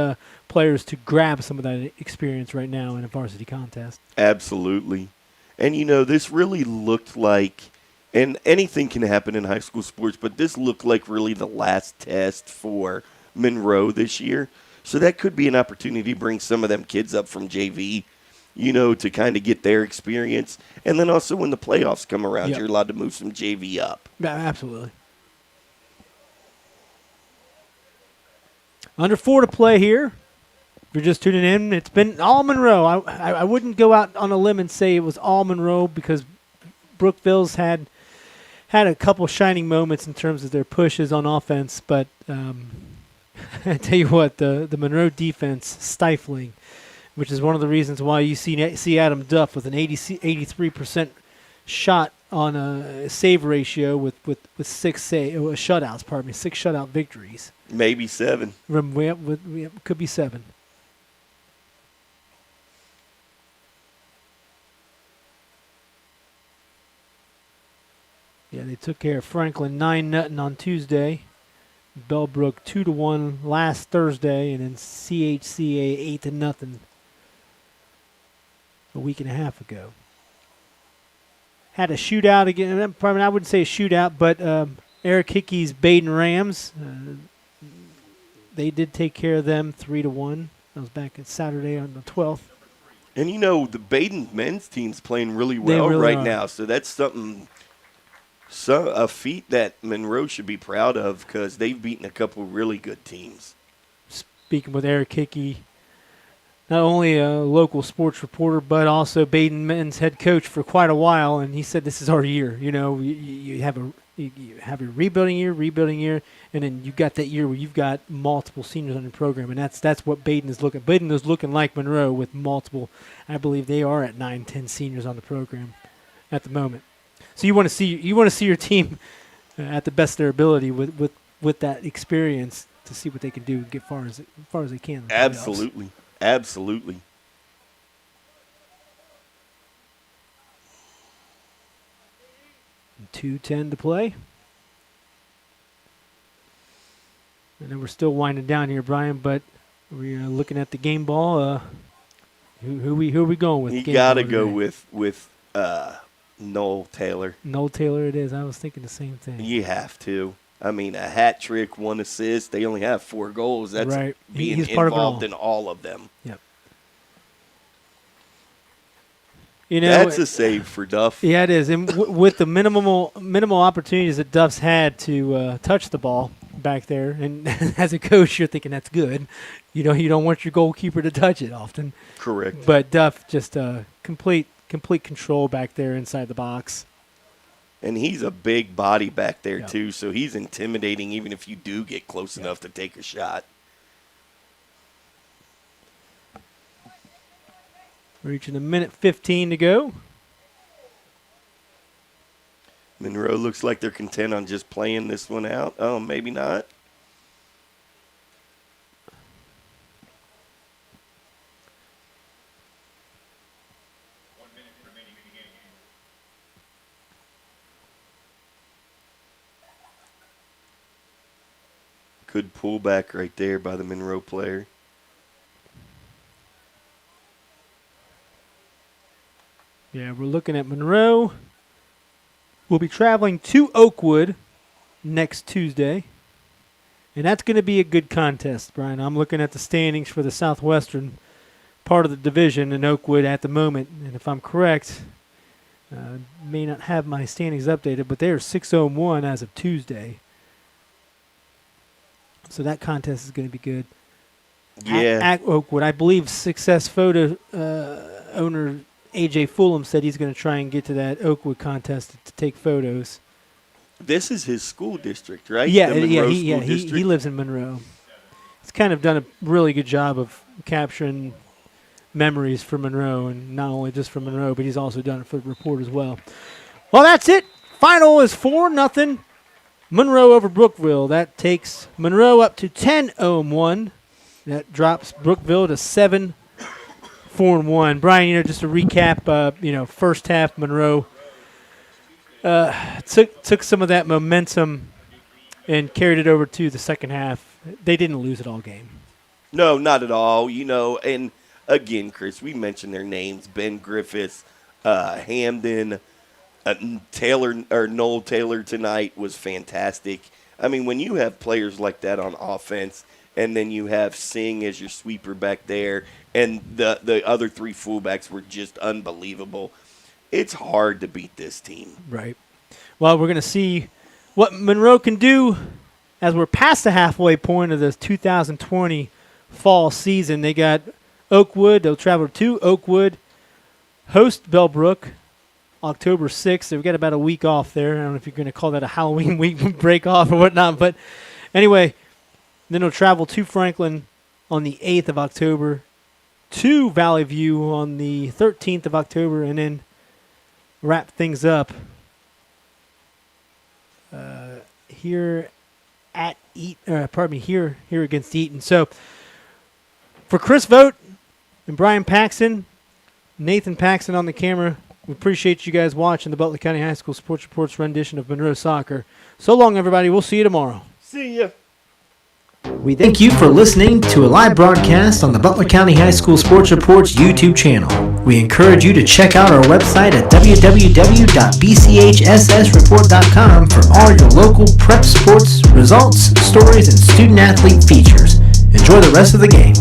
players to grab some of that experience right now in a varsity contest. Absolutely. And, this really looked like, and anything can happen in high school sports, but this looked like really the last test for Monroe this year. So that could be an opportunity to bring some of them kids up from JV, to kind of get their experience. And then also when the playoffs come around, you're allowed to move some JV up. Yeah, absolutely. Under 4 to play here. If you're just tuning in, it's been all Monroe. I wouldn't go out on a limb and say it was all Monroe because Brookville's had a couple shining moments in terms of their pushes on offense, but I tell you what, the Monroe defense stifling, which is one of the reasons why you see Adam Duff with an 83% shot on a save ratio with 6 shutouts. 6 shutout victories. Maybe 7. Could be 7. Yeah, they took care of Franklin 9-0 on Tuesday. Bellbrook 2-1 last Thursday, and then CHCA 8-0 a week and a half ago. Had a shootout again. Probably I wouldn't say a shootout, but Eric Hickey's Baden Rams. They did take care of them 3-1. That was back on Saturday on the 12th. And the Baden men's team's playing really well right now, so that's a feat that Monroe should be proud of because they've beaten a couple really good teams. Speaking with Eric Hickey, not only a local sports reporter, but also Baden men's head coach for quite a while, and he said this is our year. You have a rebuilding year, and then you got that year where you've got multiple seniors on your program, and that's what Baden is looking. Baden is looking like Monroe with multiple. I believe they are at 9-10 seniors on the program at the moment. So you want to see your team at the best of their ability with that experience to see what they can do and get far as they can. Absolutely. 2:10 to play. And then we're still winding down here, Brian, but we're looking at the game ball. Who are we going with? You got to go with Noel Taylor. Noel Taylor it is. I was thinking the same thing. You have to. I mean, a hat trick, 1 assist. They only have 4 goals. That's right. being He's part involved of in all of them. Yep. That's a save for Duff. Yeah, it is. And with the minimal opportunities that Duff's had to touch the ball back there, and as a coach, you're thinking that's good. You don't want your goalkeeper to touch it often. Correct. But Duff just complete control back there inside the box. And he's a big body back there, too, so he's intimidating even if you do get close enough to take a shot. Reaching a minute 15 to go. Monroe looks like they're content on just playing this one out. Oh, maybe not. Good pullback right there by the Monroe player. Yeah, we're looking at Monroe. We'll be traveling to Oakwood next Tuesday. And that's going to be a good contest, Brian. I'm looking at the standings for the Southwestern part of the division in Oakwood at the moment. And if I'm correct, may not have my standings updated, but they are 6-1 as of Tuesday. So that contest is going to be good. Yeah. At Oakwood, I believe Success Photo owner A.J. Fulham said he's going to try and get to that Oakwood contest to take photos. This is his school district, right? Yeah, The Monroe school he district? lives in Monroe. He's kind of done a really good job of capturing memories for Monroe, and not only just for Monroe, but he's also done it for the report as well. Well, that's it. Final is 4-0. Monroe over Brookville. That takes Monroe up to 10-1. That drops Brookville to 7-4-1. Brian, just to recap, first half Monroe took some of that momentum and carried it over to the second half. They didn't lose it all game. No, not at all. And again, Chris, we mentioned their names: Ben Griffiths, Hamden. Noel Taylor tonight was fantastic. I mean, when you have players like that on offense, and then you have Singh as your sweeper back there, and the other 3 fullbacks were just unbelievable, it's hard to beat this team. Right. Well, we're going to see what Monroe can do as we're past the halfway point of the 2020 fall season. They got Oakwood. They'll travel to Oakwood, host Bellbrook, October 6th. They've got about a week off there. I don't know if you're going to call that a Halloween week break off or whatnot. But anyway, then they'll travel to Franklin on the 8th of October, to Valley View on the 13th of October, and then wrap things up here at here against Eaton. So for Chris Vogt and Brian Paxton, Nathan Paxton on the camera, We appreciate you guys watching the Butler County High School Sports Report's rendition of Monroe Soccer. So long, everybody. We'll see you tomorrow. See ya. We thank you for listening to a live broadcast on the Butler County High School Sports Report's YouTube channel. We encourage you to check out our website at www.bchssreport.com for all your local prep sports results, stories, and student-athlete features. Enjoy the rest of the game.